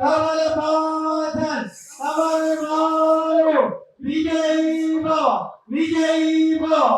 कमलपाथन कमलमालो विजयी भव विजयी भव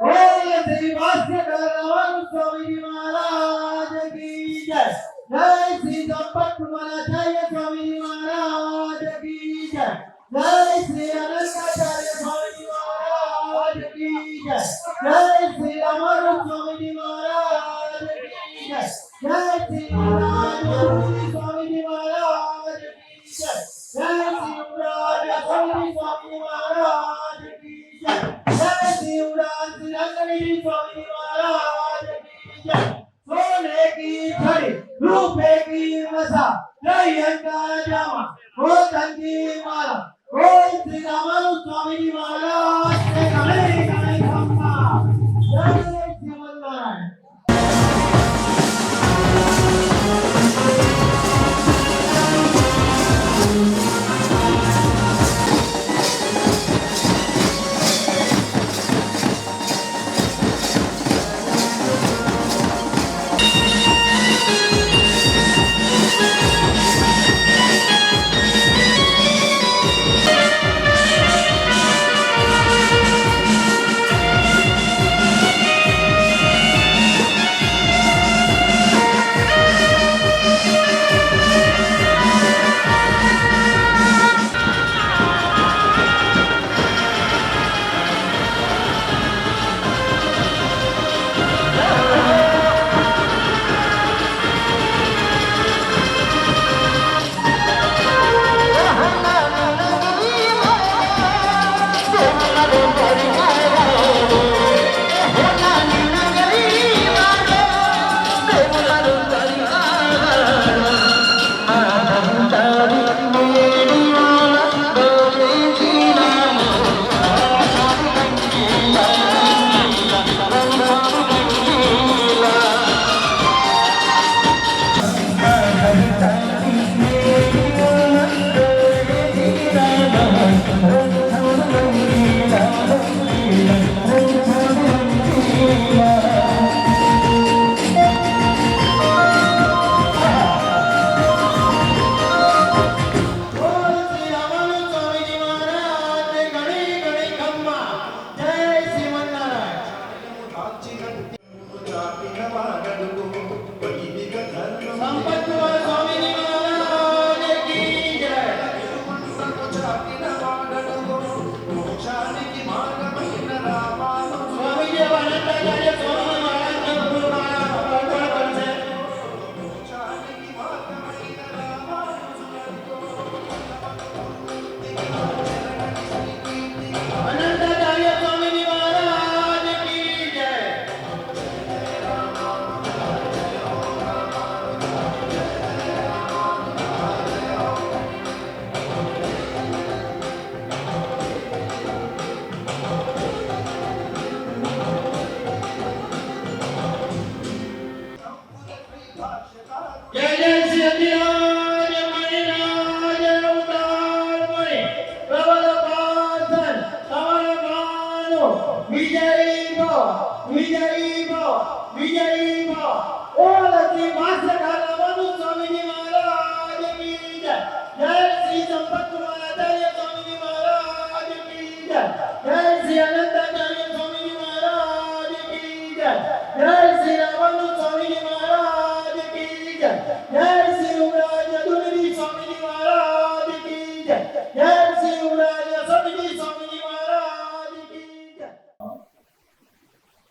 बोल श्री भाष्यकर रामानुज स्वामी जी महाराज की जय। जय श्री संपत कुमाराचार्य स्वामी जी महाराज की जय। जय श्री अनंताचार्य स्वामी जी महाराज की जय। जय श्री रामानुज स्वामी जी महाराज की जय। जय श्री रामानुज स्वामी जी महाराज की जय। जय श्री राज स्वामी स्वामी महाराज की जय। जय श्री राज रंगनी स्वामी महाराज की जय। सोने की छड़ी रूपे की मसा जय का जामा गोतन की माला बोल श्री रामानुज स्वामी जी महाराज के गणे गणे खम्मा। जय श्रीमन्नारायण।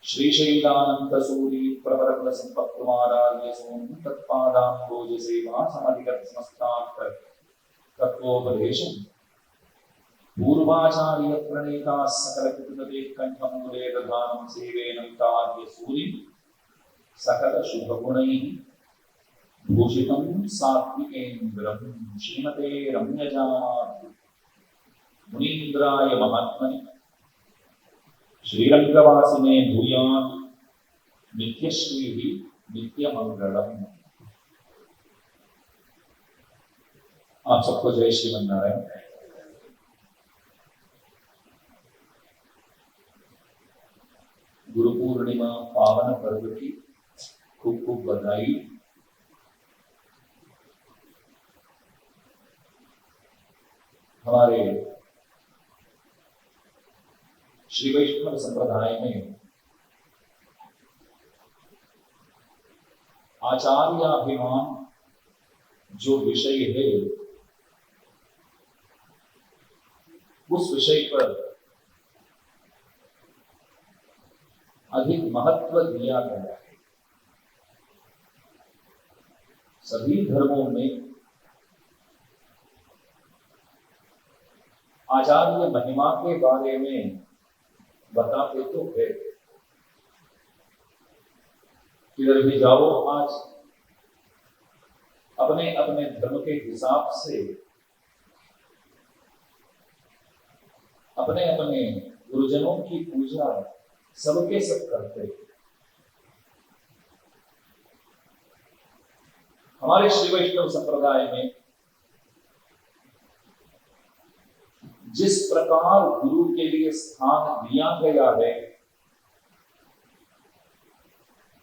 श्रीशैलानंद सूरी प्रवरकुल संपत्कुमारार्य सोम तत्पादांबोज सेवा समधिगत समस्तार्थ तत्वोपदेशं पूर्वाचार्य प्रणेता सकल कृतदे कंठं मुदे दधानं सेवेनंतार्य सूरी सकल शुभ गुणैः भूषितं सात्विकेन्द्रं श्रीमते रम्यजामातु मुनीन्द्राय महात्मने श्रीरंगवासिने भूयात् नित्यश्री नित्यमंगलम। आप सबको जय श्रीमन्नारायण। गुरु पूर्णिमा पावन पर्व की खूब खूब बधाई। हमारे श्री वैष्णव संप्रदाय में आचार्याभिमान जो विषय है, उस विषय पर अधिक महत्व दिया गया है। सभी धर्मों में आचार्य महिमा के बारे में बताते तो है। किधर भी जाओ आज अपने अपने धर्म के हिसाब से अपने अपने गुरुजनों की पूजा सबके सब करते हैं। हमारे श्री वैष्णव संप्रदाय में जिस प्रकार गुरु के लिए स्थान दिया गया है,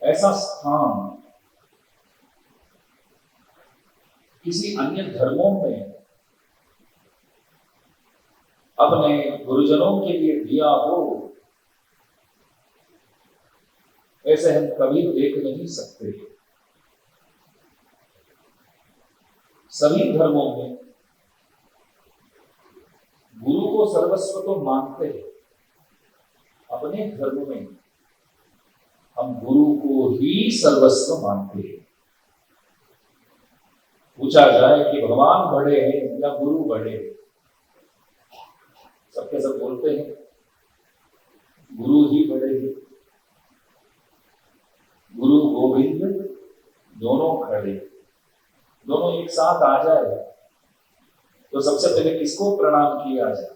ऐसा स्थान किसी अन्य धर्मों में अपने गुरुजनों के लिए दिया हो, ऐसे हम कभी देख नहीं सकते। सभी धर्मों में गुरु को सर्वस्व तो मानते हैं। अपने धर्म में हम गुरु को ही सर्वस्व मानते हैं। पूछा जाए कि भगवान बड़े हैं या गुरु बड़े हैं, सबके सब बोलते हैं गुरु ही बड़े हैं। गुरु गोविंद दोनों खड़े, दोनों एक साथ आ जाए तो सबसे पहले किसको प्रणाम किया जाए?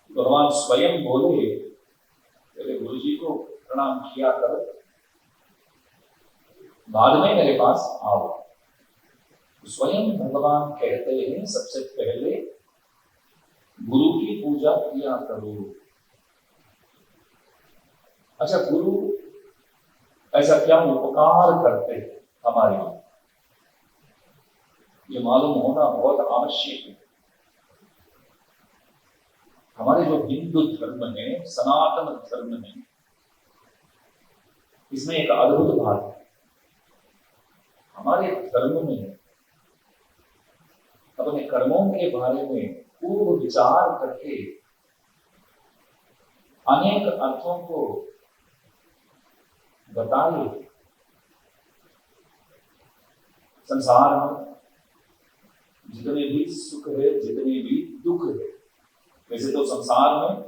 भगवान स्वयं बोले पहले गुरु जी को प्रणाम किया करो, बाद में मेरे पास आओ। स्वयं भगवान कहते हैं सबसे पहले गुरु की पूजा किया करो। अच्छा, गुरु ऐसा क्या उपकार करते हैं हमारे लिए, ये मालूम होना बहुत आवश्यक है। हमारे जो हिंदू धर्म है, सनातन धर्म है, इसमें एक अद्भुत बात है। हमारे धर्म में अपने कर्मों के बारे में पूर्व विचार करके अनेक अर्थों को बताए। संसार में जितने भी सुख है, जितने भी दुख है, वैसे तो संसार में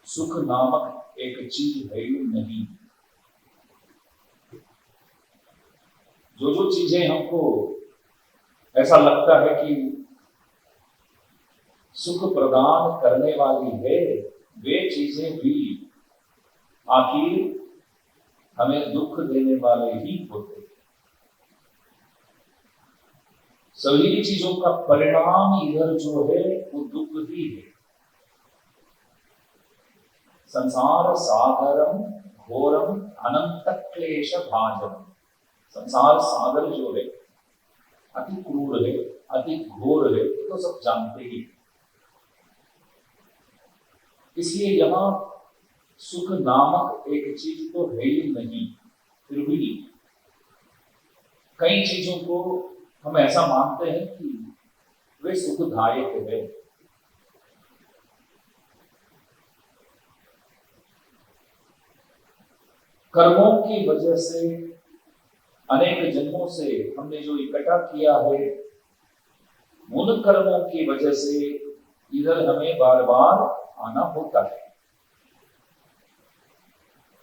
सुख नामक एक चीज है ही नहीं। जो जो चीजें हमको ऐसा लगता है कि सुख प्रदान करने वाली है, वे चीजें भी आखिर हमें दुख देने वाले ही होते हैं। सभी चीजों का परिणाम इधर जो है वो दुख ही है। संसार सागरम घोरम अनंत क्लेश भाजम। संसार सागर जो है अति क्रूर है, अति घोर है, तो सब जानते ही। इसलिए यहां सुख नामक एक चीज तो है ही नहीं, फिर भी कई चीजों को हम ऐसा मानते हैं कि वे सुखदायक है। कर्मों की वजह से अनेक जन्मों से हमने जो इकट्ठा किया है, उन कर्मों की वजह से इधर हमें बार बार आना होता है।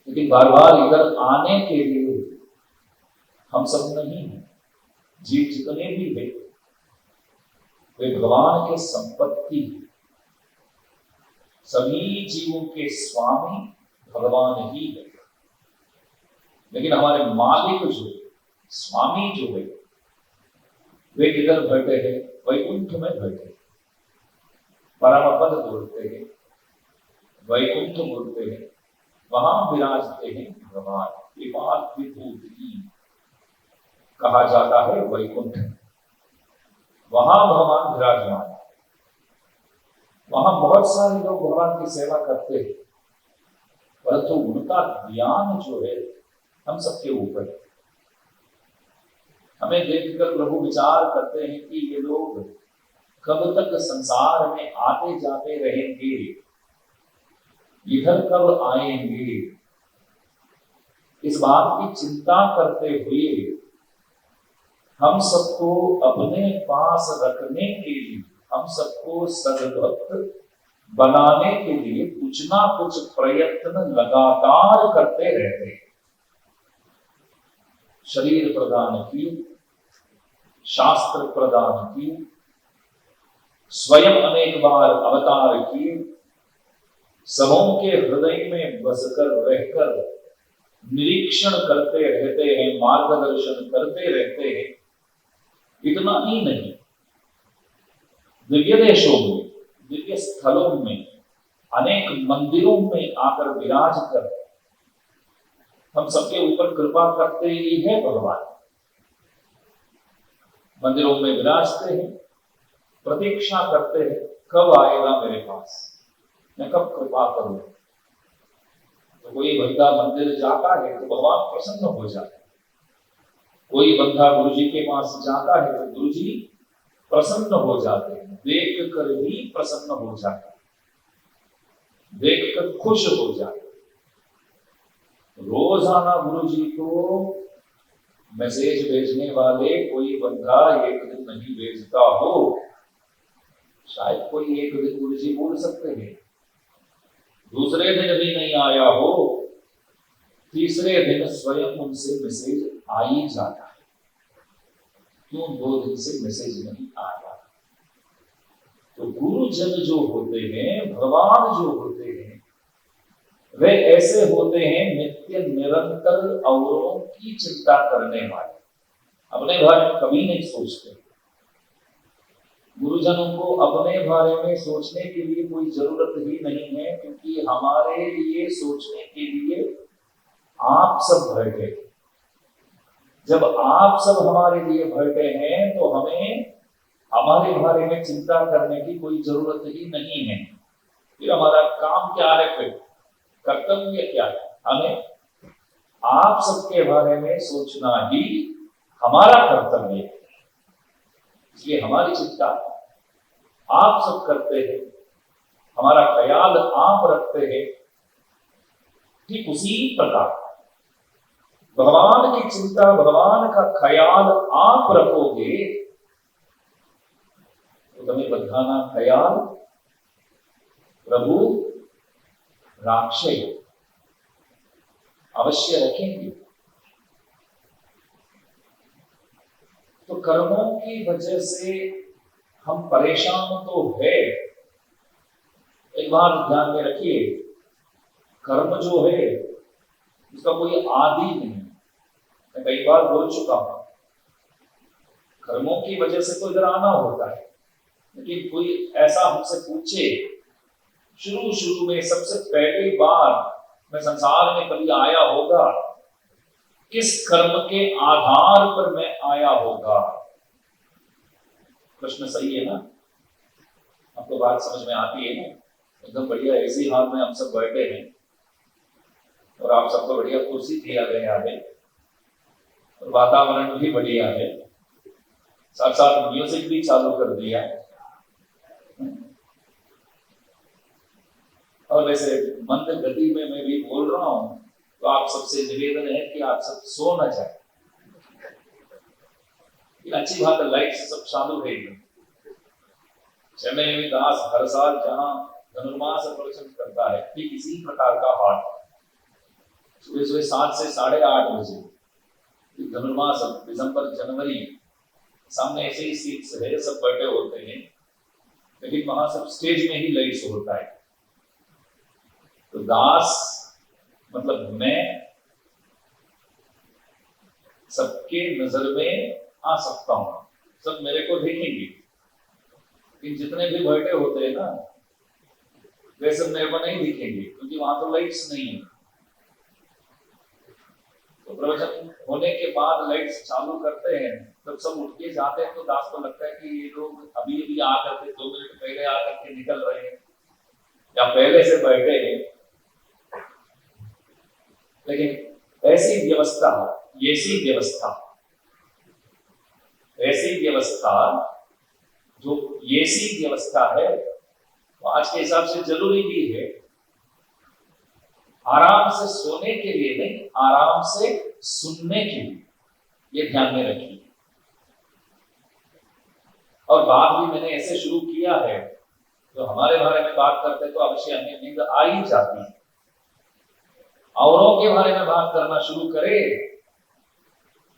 लेकिन बार बार इधर आने के लिए हम सब नहीं हैं। जीव जितने भी हैं वे भगवान के संपत्ति हैं। सभी जीवों के स्वामी भगवान ही है। लेकिन हमारे मालिक जो स्वामी जो है वे किधर बैठे हैं? वैकुंठ में बैठे, परम पद बोलते हैं, वैकुंठ बोलते हैं, वहां विराजते हैं भगवान। कृपाल विभूति कहा जाता है वैकुंठ, वहां भगवान विराजमान। वहां बहुत सारे लोग भगवान की सेवा करते हैं, परंतु उनका ध्यान जो है हम सबके ऊपर है। हमें देखकर प्रभु विचार करते हैं कि ये लोग कब तक संसार में आते जाते रहेंगे, इधर कब आएंगे। इस बात की चिंता करते हुए हम सबको अपने पास रखने के लिए, हम सबको सद्भक्त बनाने के लिए कुछ ना कुछ प्रयत्न लगातार करते रहते हैं। शरीर प्रदान की, शास्त्र प्रदान की, स्वयं अनेक बार अवतार किए, सबों के हृदय में बसकर रहकर निरीक्षण करते रहते हैं, मार्गदर्शन करते रहते हैं। इतना ही नहीं, दिव्य देशों में, दिव्य स्थलों में, अनेक मंदिरों में आकर विराज कर हम सबके ऊपर कृपा करते ही है भगवान। मंदिरों में विराजते हैं, प्रतीक्षा करते हैं कब आएगा मेरे पास, मैं कब कृपा करूं। तो कोई बंदा मंदिर जाता है तो भगवान प्रसन्न हो जाते हैं, कोई बंदा गुरु जी के पास जाता है तो गुरु जी प्रसन्न हो जाते हैं, देख कर ही प्रसन्न हो जाते हैं, देख कर खुश हो जाते हैं। रोजाना गुरु जी को मैसेज भेजने वाले कोई बंदा एक दिन नहीं भेजता हो, शायद कोई एक दिन गुरु जी बोल सकते हैं, दूसरे दिन भी नहीं आया हो, तीसरे दिन स्वयं उनसे मैसेज आ ही जाता है। क्यों 2 दिन से मैसेज नहीं आया? तो गुरुजन जो होते हैं, भगवान जो होते हैं, वे ऐसे होते हैं नित्य निरंतर औरों की चिंता करने वाले, अपने बारे में कभी नहीं सोचते। गुरुजनों को अपने बारे में सोचने के लिए कोई जरूरत ही नहीं है, क्योंकि हमारे लिए सोचने के लिए आप सब बैठे। जब आप सब हमारे लिए बैठे हैं तो हमें हमारे बारे में चिंता करने की कोई जरूरत ही नहीं है। फिर हमारा काम क्या है, फिर कर्तव्य क्या है? हमें आप सबके बारे में सोचना ही हमारा कर्तव्य है। इसलिए हमारी चिंता आप सब करते हैं, हमारा ख्याल आप रखते हैं। ठीक उसी प्रकार भगवान की चिंता, भगवान का ख्याल आप रखोगे तो तुम्हें बधाना ख्याल प्रभु राक्षय अवश्य रखेंगे। तो कर्मों की वजह से हम परेशान तो है। एक बार ध्यान में रखिए, कर्म जो है उसका कोई आदि नहीं। मैं कई बार बोल चुका हूं, कर्मों की वजह से तो इधर आना होता है, लेकिन कोई ऐसा हमसे पूछे, शुरू में सबसे पहली बार मैं संसार में कभी आया होगा, किस कर्म के आधार पर मैं आया होगा? प्रश्न सही है ना? आपको बात समझ में आती है ना? एकदम बढ़िया ऐसी हाल में हम सब बैठे हैं और आप सबको बढ़िया कुर्सी दिया गया है और वातावरण भी बढ़िया है, साथ साथ म्यूजिक भी चालू कर दिया। और वैसे मंद गति में मैं भी बोल रहा हूं, तो आप सबसे निवेदन है कि आप सब सो न जाए। अच्छी बात है, लाइट सब चालू है। चेन्नई में दास हर साल जहां धनुर्मास प्रवचन करता है, ठीक इसी प्रकार का हाट सुबह 7 से 8:30 बजे धनुर्मास, दिसंबर जनवरी, सामने ऐसे ही सीट्स है, सब बैठे होते हैं, लेकिन वहां सब स्टेज में ही लाइट्स होता है। तो दास मतलब मैं सबके नजर में आ सकता हूं, सब मेरे को देखेंगे, लेकिन जितने भी बैठे होते हैं ना, वे सब मेरे को नहीं दिखेंगे, क्योंकि वहां तो लाइट्स नहीं है। तो प्रवचन होने के बाद लाइट्स चालू करते हैं, तब सब उठ के जाते हैं, तो दास को लगता है कि ये लोग अभी अभी आकर के 2 मिनट पहले आकर के निकल रहे हैं, या पहले से बैठे हैं, लेकिन ऐसी व्यवस्था जो ऐसी व्यवस्था है वो आज के हिसाब से जरूरी भी है। आराम से सोने के लिए नहीं, आराम से सुनने के लिए, ये ध्यान में रखिए। और बात भी मैंने ऐसे शुरू किया है, तो हमारे बारे में बात करते तो अवश्य हमें नींद आ ही जाती है। औरों के बारे में बात करना शुरू करे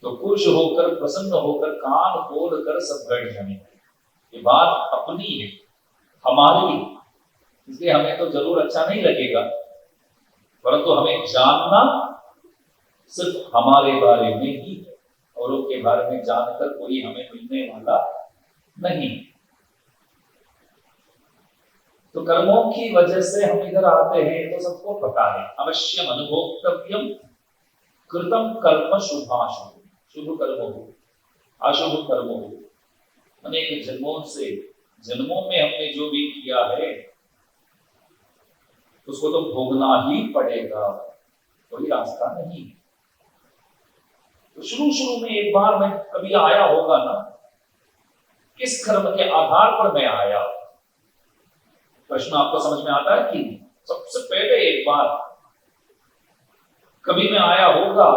तो खुश होकर, प्रसन्न होकर, कान खोल कर सब बैठ जाने। ये बात अपनी है, हमारी, इसलिए हमें तो जरूर अच्छा नहीं लगेगा, परंतु हमें जानना सिर्फ हमारे बारे में ही है। औरों के बारे में जानकर कोई हमें मिलने वाला नहीं। तो कर्मों की वजह से हम इधर आते हैं तो सबको पता है, अवश्य अनुभोक्तव्यम कृतम कर्म शुभाशुभ। शुभ कर्म हो, अशुभ कर्म हो, अनेक जन्मों में हमने जो भी किया है उसको तो भोगना ही पड़ेगा, कोई रास्ता नहीं। तो शुरू में एक बार मैं कभी आया होगा ना, किस कर्म के आधार पर मैं आया, प्रश्न आपको समझ में आता है कि सबसे पहले एक बार कभी मैं आया होगा,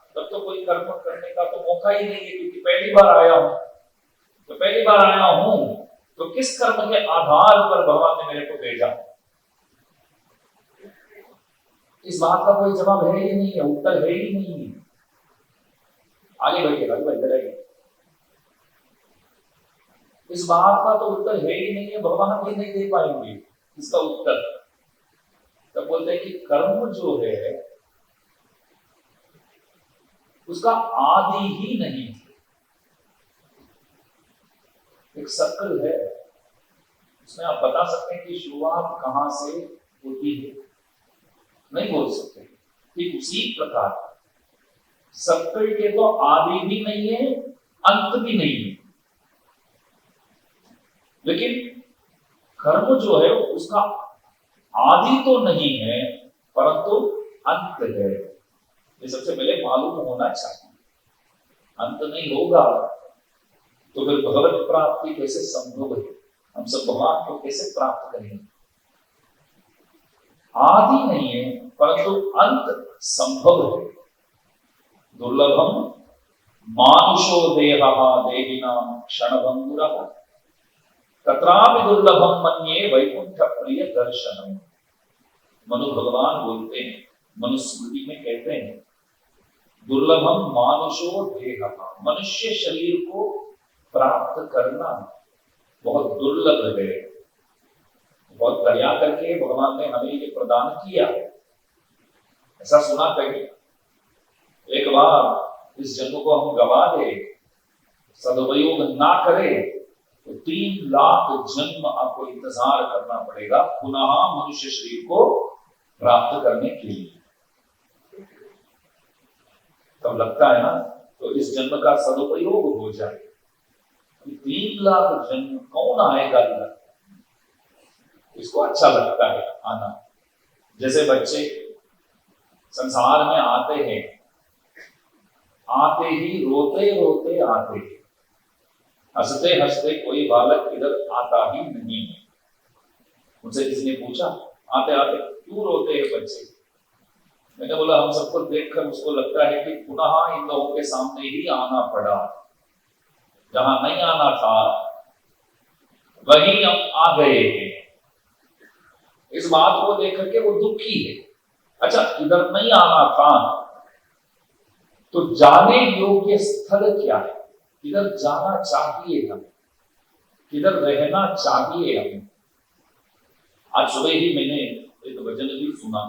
तब तो कोई कर्म करने का तो मौका ही नहीं है, क्योंकि पहली बार आया हूं। तो पहली बार आया हूं तो किस कर्म के आधार पर भगवान ने मेरे को भेजा, इस बात का कोई जवाब है ही नहीं है, उत्तर है ही नहीं है। आगे बढ़िएगा, इस बात का तो उत्तर है ही नहीं है, भगवान भी नहीं दे पाएंगे इसका उत्तर। तब बोलते हैं कि कर्म जो है उसका आदि ही नहीं है। एक सर्कल है, उसमें आप बता सकते हैं कि शुरुआत कहां से होती है, नहीं बोल सकते। ठीक उसी प्रकार सर्कल के तो आदि भी नहीं है, अंत भी नहीं है, लेकिन कर्म जो है उसका आदि तो नहीं है परंतु अंत है। ये सबसे पहले मालूम होना चाहिए। अंत नहीं होगा तो फिर भगवत प्राप्ति कैसे संभव है, हम सब भगवान को कैसे प्राप्त करेंगे। आदि नहीं है परंतु अंत संभव है। दुर्लभम मानुषो देहः देहिनां क्षणभंगुरः तत्रापि दुर्लभम मन्ये वैकुंठ प्रिय दर्शनम। मनु भगवान बोलते हैं, मनुस्मृति में कहते हैं, दुर्लभम मानुषो देहः, मनुष्य शरीर को प्राप्त करना बहुत दुर्लभ है। बहुत दया करके भगवान ने हमें ये प्रदान किया है। ऐसा सुना कहीं, एक बार इस जन्म को हम गवा दे, सदुपयोग ना करे तो 3 लाख जन्म आपको इंतजार करना पड़ेगा पुनः मनुष्य शरीर को प्राप्त करने के लिए। तब लगता है ना, तो इस जन्म का सदुपयोग हो जाए। 3 लाख जन्म कौन आएगा इधर, इसको अच्छा लगता है आना। जैसे बच्चे संसार में आते हैं, आते ही रोते रोते आते हैं, हंसते हंसते कोई बालक इधर आता ही नहीं है। मुझसे किसी ने पूछा, आते आते क्यों रोते हैं बच्चे? मैंने बोला, हम सबको देखकर उसको लगता है कि पुनः इन लोगों के सामने ही आना पड़ा, जहां नहीं आना था वहीं हम आ गए हैं। इस बात को देख करके वो दुखी है। अच्छा, इधर नहीं आना था तो जाने योग्य स्थल क्या है, किधर जाना चाहिए हम, किधर रहना चाहिए हम। आज सुबह ही मैंने एक भजन भी सुना,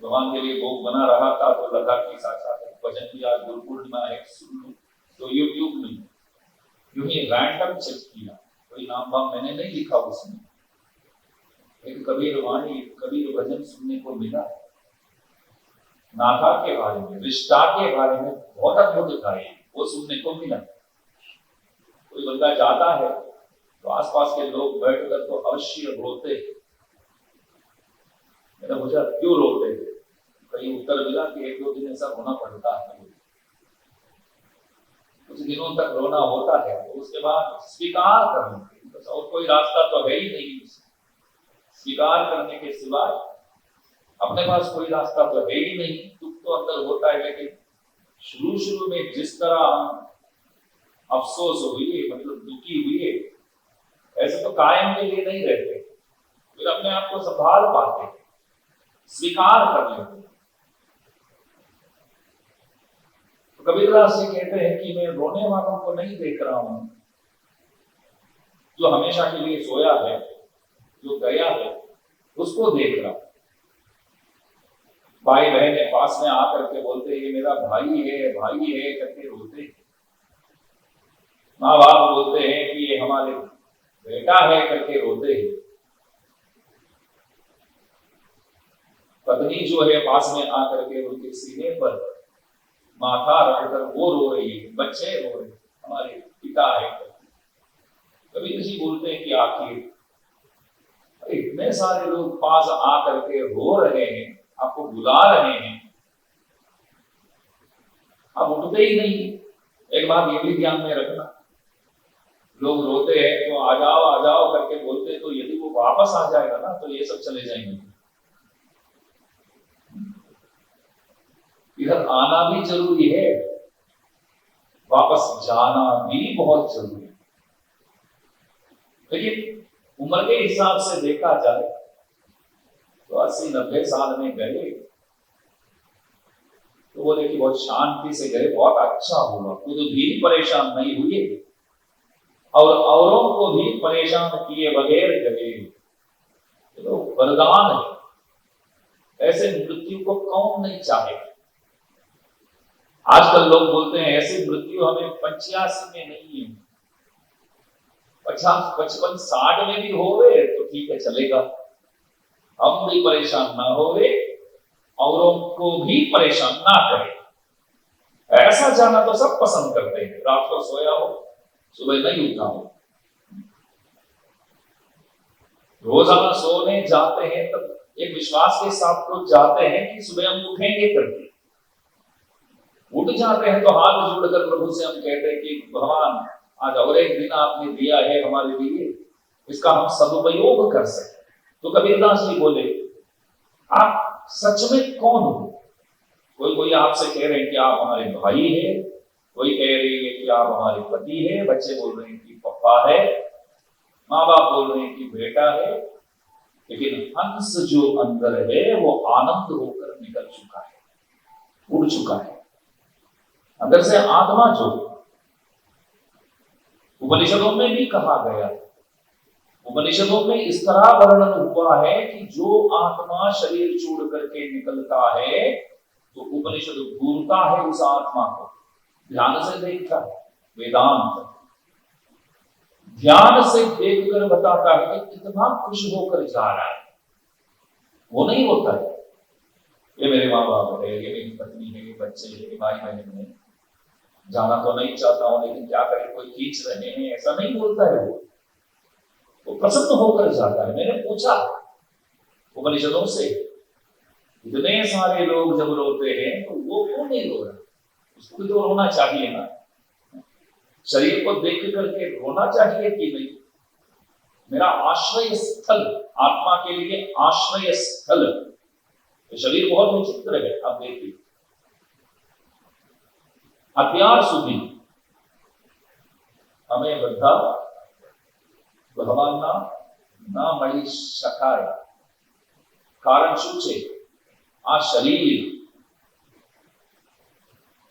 भगवान के लिए भोग बना रहा था तो लगा कि साक्षात भजन की आज गुरु पूर्णिमा है, सुन लो। तो यूट्यूब में यूं ही रैंडम चेक किया, कोई नाम वाम मैंने नहीं लिखा उसमें, एक कबीर वाणी, कबीर भजन सुनने को मिला। नाथा के बारे में, रिश्ता के बारे में बहुत अद्भुत गाए, वो सुनने को मिला। कोई बंदा जाता है तो आसपास के लोग बैठकर तो अवश्य रोते, मैंने पूछा क्यों रोते थे, कहीं उत्तर मिला कि 1-2 दिन ऐसा रोना पड़ता है, कुछ दिनों तक रोना होता है, तो उसके बाद स्वीकार कर लेते, बस और कोई रास्ता तो है ही नहीं, स्वीकार करने के सिवाय अपने पास कोई रास्ता तो है ही नहीं। दुख तो अंदर होता है, लेकिन शुरू में जिस तरह हम अफसोस हुए, मतलब दुखी हुए, ऐसे तो कायम के लिए नहीं रहते, फिर अपने आप को संभाल पाते, स्वीकार कर लेते। तो कबीरदास जी कहते हैं कि मैं रोने वालों को नहीं देख रहा हूं, जो हमेशा के लिए सोया है, जो गया है, उसको देख रहा हूं। भाई बहन पास में आकर के बोलते ये मेरा भाई है करके रोते, माँ बाप बोलते हैं कि ये हमारे बेटा है करके रोते हैं, पत्नी जो है पास में आकर के उनके सीने पर माथा रखकर वो रो रही है, बच्चे रो रहे, हमारे पिता है। कभी किसी बोलते हैं कि आखिर इतने सारे लोग पास आकर के रो रहे हैं, आपको बुला रहे हैं, आप उठते ही नहीं। एक बात ये भी ध्यान में रखना, लोग रोते हैं तो आ जाओ करके बोलते हैं, तो यदि वो वापस आ जाएगा ना तो ये सब चले जाएंगे। इधर आना भी जरूरी है, वापस जाना भी बहुत जरूरी है। लेकिन उम्र के हिसाब से देखा जाए तो 80-90 साल में गए तो बोले कि बहुत शांति से गए, बहुत अच्छा हुआ, खुद भी परेशान नहीं हुए और औरों को भी परेशान किए बगैर गए, तो वरदान है। ऐसे मृत्यु को कौन नहीं चाहे। आजकल लोग बोलते हैं ऐसी मृत्यु हमें 85 में नहीं है, 50, 55, 60 में भी होवे तो ठीक है, चलेगा, हम भी परेशान ना होवे, औरों को भी परेशान ना करें। ऐसा जाना तो सब पसंद करते हैं, रात को सोया हो, सुबह नहीं उठा हो। रोजाना सोने जाते हैं तब एक विश्वास के साथ तो जाते हैं कि सुबह हम उठेंगे करके, उठ जाते हैं तो हाथ जोड़कर प्रभु से हम कहते हैं कि भगवान आज और एक दिन आपने दिया है हमारे लिए, इसका हम सदुपयोग कर सके। तो कबीरदास जी बोले आप सच में कौन हो? कोई आपसे कह रहे हैं कि आप हमारे भाई है, कोई कह रही है कि आप हमारे पति है, बच्चे बोल रहे हैं कि पप्पा है, माँ बाप बोल रहे हैं कि बेटा है, लेकिन हंस जो अंदर है वो आनंद होकर निकल चुका है, उड़ चुका है। अंदर से आत्मा जो उपनिषदों में भी कहा गया, उपनिषदों में इस तरह वर्णन हुआ है कि जो आत्मा शरीर छोड़ करके निकलता है तो उपनिषद घूरता है उस आत्मा को, ध्यान से देखता है, वेदांत ध्यान से देखकर बताता है कि कितना खुश होकर जा रहा है। वो नहीं होता है ये मेरे माँ बाप है, ये मेरी पत्नी है, ये बच्चे है, ये भाई बहन है, जाना तो नहीं चाहता हूं लेकिन क्या करें, कोई खींच रहे हैं, ऐसा नहीं बोलता है। वो प्रसन्न होकर जाता है। मैंने पूछा उपनिषदों से, इतने सारे लोग जब रोते हैं तो वो क्यों नहीं रो रहा? उसको भी तो रोना चाहिए ना, शरीर को देख करके रोना चाहिए कि नहीं? मेरा आश्रय स्थल, आत्मा के लिए आश्रय स्थल, तो शरीर बहुत विचित्र है। आप देखिए અત્યાર સુધી અમે બધા ભગવાનના ના મળી શકાય, કારણ શું છે? આ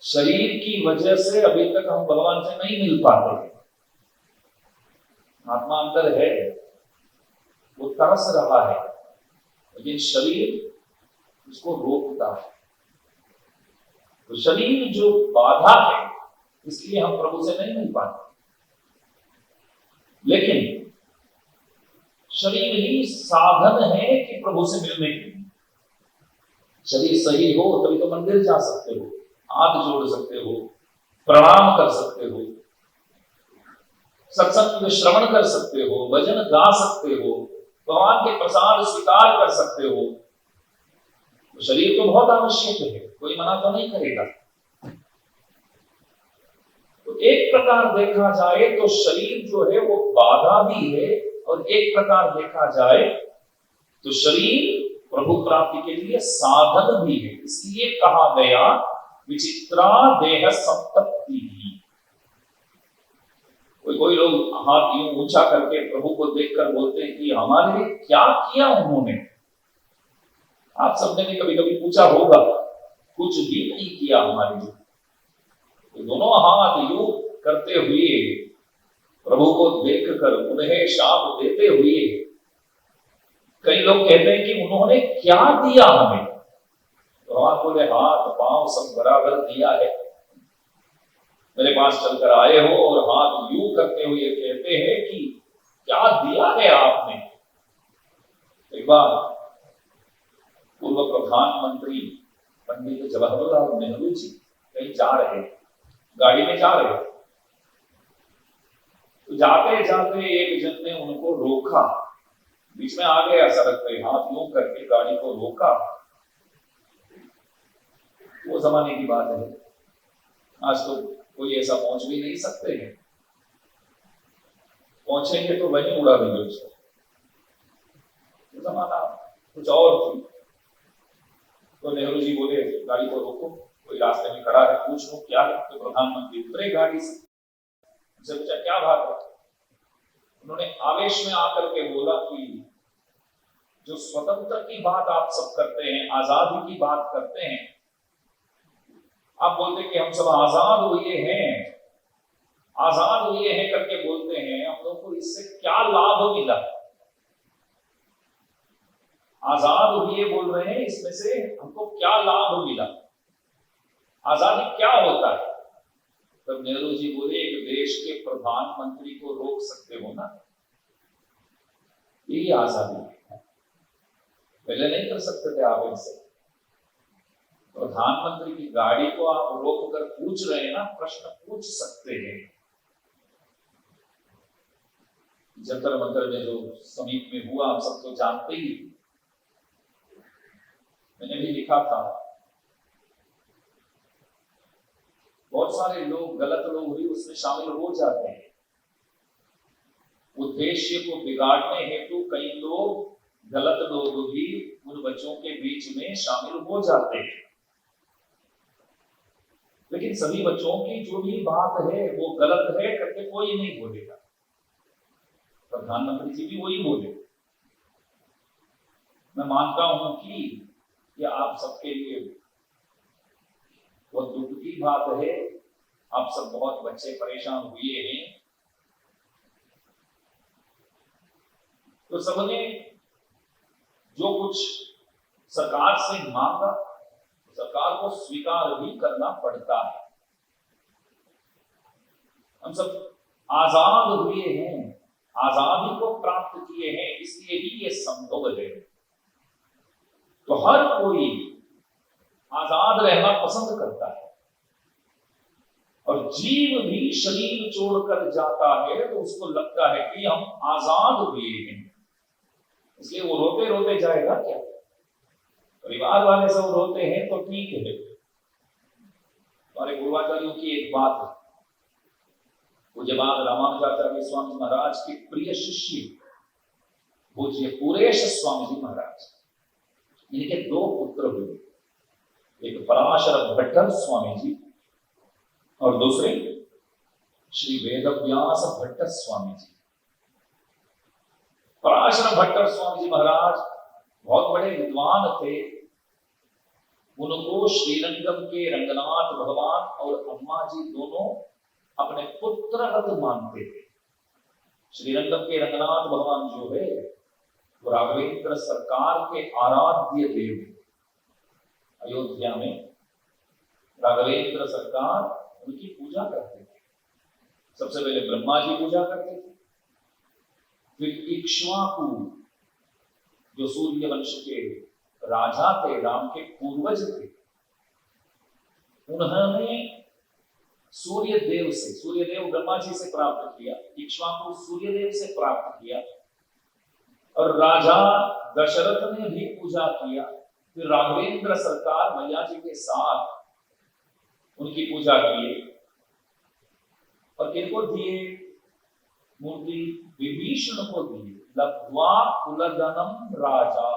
शरीर की वजह से अभी तक हम भगवान से नहीं मिल पाते। आत्मा अंदर है, वो तरस रहा है, लेकिन शरीर उसको रोकता है। तो शरीर जो बाधा है, इसलिए हम प्रभु से नहीं मिल पाते। लेकिन शरीर ही साधन है कि प्रभु से मिलने के। शरीर सही हो तभी तो मंदिर जा सकते हो, हाथ जोड़ सकते हो, प्रणाम कर सकते हो, सत्संग में श्रवण कर सकते हो, भजन गा सकते हो, भगवान के प्रसाद स्वीकार कर सकते हो। तो शरीर तो बहुत आवश्यक है, कोई मना तो नहीं करेगा। तो एक प्रकार देखा जाए तो शरीर जो है वो बाधा भी है, और एक प्रकार देखा जाए तो शरीर प्रभु प्राप्ति के लिए साधन भी है। इसलिए कहा गया विचित्रा देह संपत्ति। कोई लोग हाथ यूं ऊंचा करके प्रभु को देखकर बोलते हैं कि हमारे लिए क्या किया उन्होंने। आप सबने भी कभी कभी पूछा होगा, कुछ भी नहीं किया हमारे लिए। तो दोनों हाथ यूं करते हुए प्रभु को देखकर उन्हें शाप देते हुए कई लोग कहते हैं कि उन्होंने क्या दिया हमें। तो आप बोले, हाथ पांव सब बराबर दिया है। मेरे पास चलकर आए हो और हाथ यूं करते हुए कहते हैं कि क्या दिया है आपने। एक बार पूर्व प्रधानमंत्री पंडित जवाहरलाल नेहरू जी कहीं जा रहे, गाड़ी में जा रहे, तो जाते जाते एक जन ने उनको रोका, बीच में आ गया सड़क पे, हाथ यूं करके गाड़ी को रोका। वो जमाने की बात है, आज तो कोई ऐसा पहुंच भी नहीं सकते हैं, पहुंचेंगे तो वहीं उड़ा देंगे उसको। तो जमाना कुछ और थी। तो नेहरू जी बोले, गाड़ी को रोको, कोई रास्ते में खड़ा है, पूछ लो क्या है। तो प्रधानमंत्री उतरे गाड़ी से, उनसे पूछा क्या बात है। उन्होंने आवेश में आकर के बोला कि जो स्वतंत्र की बात आप सब करते हैं, आजादी की बात करते हैं, आप बोलते कि हम सब आजाद हुए हैं, आजाद हुए हैं करके बोलते हैं, हम लोग को इससे क्या लाभ मिला। आजाद हुए बोल रहे हैं, इसमें से हमको क्या लाभ मिला, आजादी क्या होता है। तब नेहरू जी बोले, एक देश के प्रधानमंत्री को रोक सकते हो ना, यही आजादी है। पहले नहीं कर सकते थे आप इनसे। प्रधानमंत्री की गाड़ी को आप रोक कर पूछ रहे हैं ना, प्रश्न पूछ सकते हैं। जंतर मंतर में जो समीप में हुआ हम सब तो जानते ही, मैंने भी लिखा था, बहुत सारे लोग, गलत लोग भी उसमें शामिल हो जाते हैं। उद्देश्य को बिगाड़ने हेतु कई लोग, गलत लोग भी उन बच्चों के बीच में शामिल हो जाते हैं। लेकिन सभी बच्चों की जो भी बात है वो गलत है करके कोई नहीं बोलेगा। प्रधानमंत्री जी भी वही बोले। मैं मानता हूं कि यह आप सबके लिए बहुत दुख की बात है, आप सब बहुत बच्चे परेशान हुए हैं। तो सबने जो कुछ सरकार से मांगा, सरकार को स्वीकार भी करना पड़ता है। हम सब आजाद हुए हैं, आजादी को प्राप्त किए हैं, इसलिए ही ये संभव है। तो हर कोई आजाद रहना पसंद करता है, और जीव भी शरीर छोड़कर जाता है तो उसको लगता है कि हम आजाद हुए हैं, इसलिए वो रोते रोते जाएगा क्या। परिवार वाले सब रोते हैं तो ठीक है। हमारे पूर्वाचार्यों की एक बात है, पूज्य रामानुजाचार्य स्वामी जी महाराज के प्रिय शिष्य पूज्य पुरेश स्वामी जी महाराज, इनके दो पुत्र हुए, एक पराशर भट्टर स्वामी जी और दूसरे श्री वेदव्यास भट्टर स्वामी जी। पराशर भट्टर स्वामी जी महाराज बहुत बड़े विद्वान थे। उनको श्रीरंगम के रंगनाथ भगवान और अम्मा जी दोनों अपने पुत्रवत मानते थे। श्रीरंगम के रंगनाथ भगवान जो है वो राघवेंद्र सरकार के आराध्य देव। अयोध्या में राघवेंद्र सरकार उनकी पूजा करते थे। सबसे पहले ब्रह्मा जी पूजा करते थे, फिर इक्ष्वाकु जो सूर्य वंश के राजा थे, राम के पूर्वज थे, उन्होंने सूर्य देव से, सूर्य देव ब्रह्मा जी से प्राप्त किया, इक्ष्वाकु सूर्य देव से प्राप्त किया, और राजा दशरथ ने भी पूजा किया। फिर राघवेंद्र सरकार मैया जी के साथ उनकी पूजा किए और किनको दिए मूर्ति? विभीषण को दिए। लब्ध्वा कुलधनम राजा।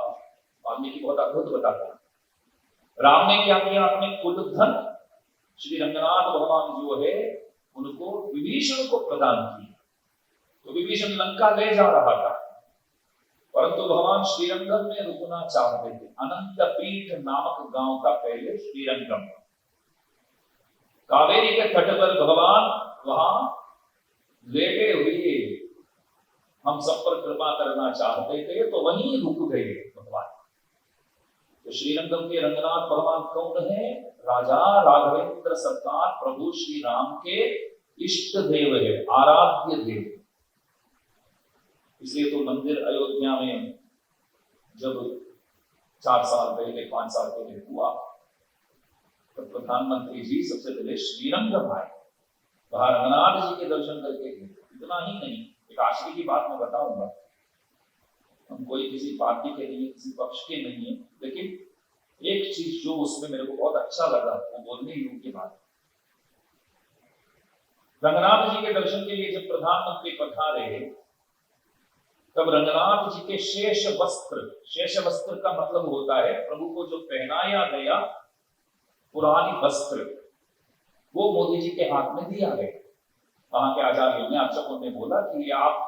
वाल्मीकि बहुत अद्भुत बताता है, राम ने क्या किया? अपने कुलधन श्री रंगनाथ भगवान जो है उनको विभीषण को प्रदान किया। तो विभीषण लंका ले जा रहा था, परंतु भगवान श्रीरंगम में रुकना चाहते थे। अनंतपीठ नामक गांव का पहले श्रीरंगम, कावेरी के तट पर भगवान वहां लेटे हुए हम सब पर कृपा करना चाहते थे, तो वहीं रुक गए भगवान। तो श्रीरंगम के रंगनाथ भगवान कौन है? राजा राघवेंद्र सरकार प्रभु श्री राम के इष्ट देव है, आराध्य देव। इसलिए तो मंदिर अयोध्या में जब 4 साल पहले 5 साल पहले हुआ, तो प्रधानमंत्री जी सबसे पहले श्रीरंगम आए, वहां रंगनाथ जी के दर्शन करके गए। इतना ही नहीं, एक आश्चर्य की बात मैं बताऊंगा। हम कोई किसी पार्टी के नहीं, किसी पक्ष के नहीं है, लेकिन एक चीज जो उसमें मेरे को बहुत अच्छा लगा वो बोलने योग्य बात। रंगनाथ जी के दर्शन के लिए जब प्रधानमंत्री पधारे, तब रंगनाथ जी के शेष वस्त्र का मतलब होता है प्रभु को जो पहनाया गया पुरानी वस्त्र, वो मोदी जी के हाथ में दिया गया। वहां के आचार्यों ने, अर्चकों ने बोला कि आप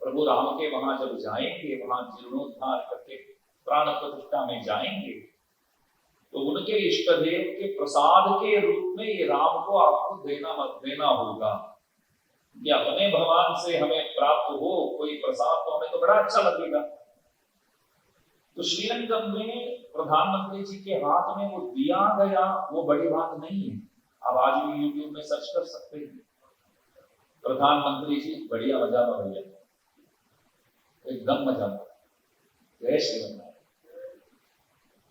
प्रभु राम के वहां जब जाएंगे, वहां जीर्णोद्धार करके प्राण प्रतिष्ठा में जाएंगे, तो उनके इष्ट देव के प्रसाद के रूप में ये राम को आपको देना होगा। कि अपने भगवान से हमें प्राप्त हो कोई प्रसाद तो हमें तो बड़ा अच्छा लगेगा। तो श्रीरंगम में प्रधानमंत्री जी के हाथ में वो दिया गया, वो बड़ी बात नहीं है। आप आज भी यूट्यूब में सर्च कर सकते हैं, प्रधानमंत्री जी बढ़िया मजा में भैया, एकदम मजा में। जय श्री राम।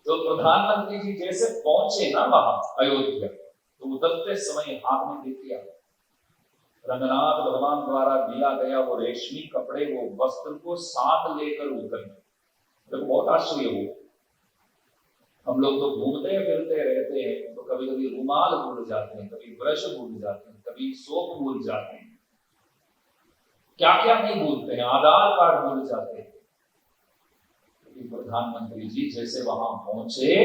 तो प्रधानमंत्री जी जैसे पहुंचे ना वहां अयोध्या, तो उतरते समय हाथ में दे दिया रंगनाथ भगवान द्वारा दिया गया वो रेशमी कपड़े, वो वस्त्र को साथ लेकर उतरे। देखो बहुत आश्चर्य हो, हम लोग तो घूमते फिरते रहते हैं, तो कभी कभी रुमाल भूल जाते हैं, कभी ब्रश भूल जाते हैं, कभी सोप भूल जाते हैं, क्या क्या नहीं भूलते हैं, आधार कार्ड भूल जाते हैं। प्रधानमंत्री जी जैसे वहां पहुंचे,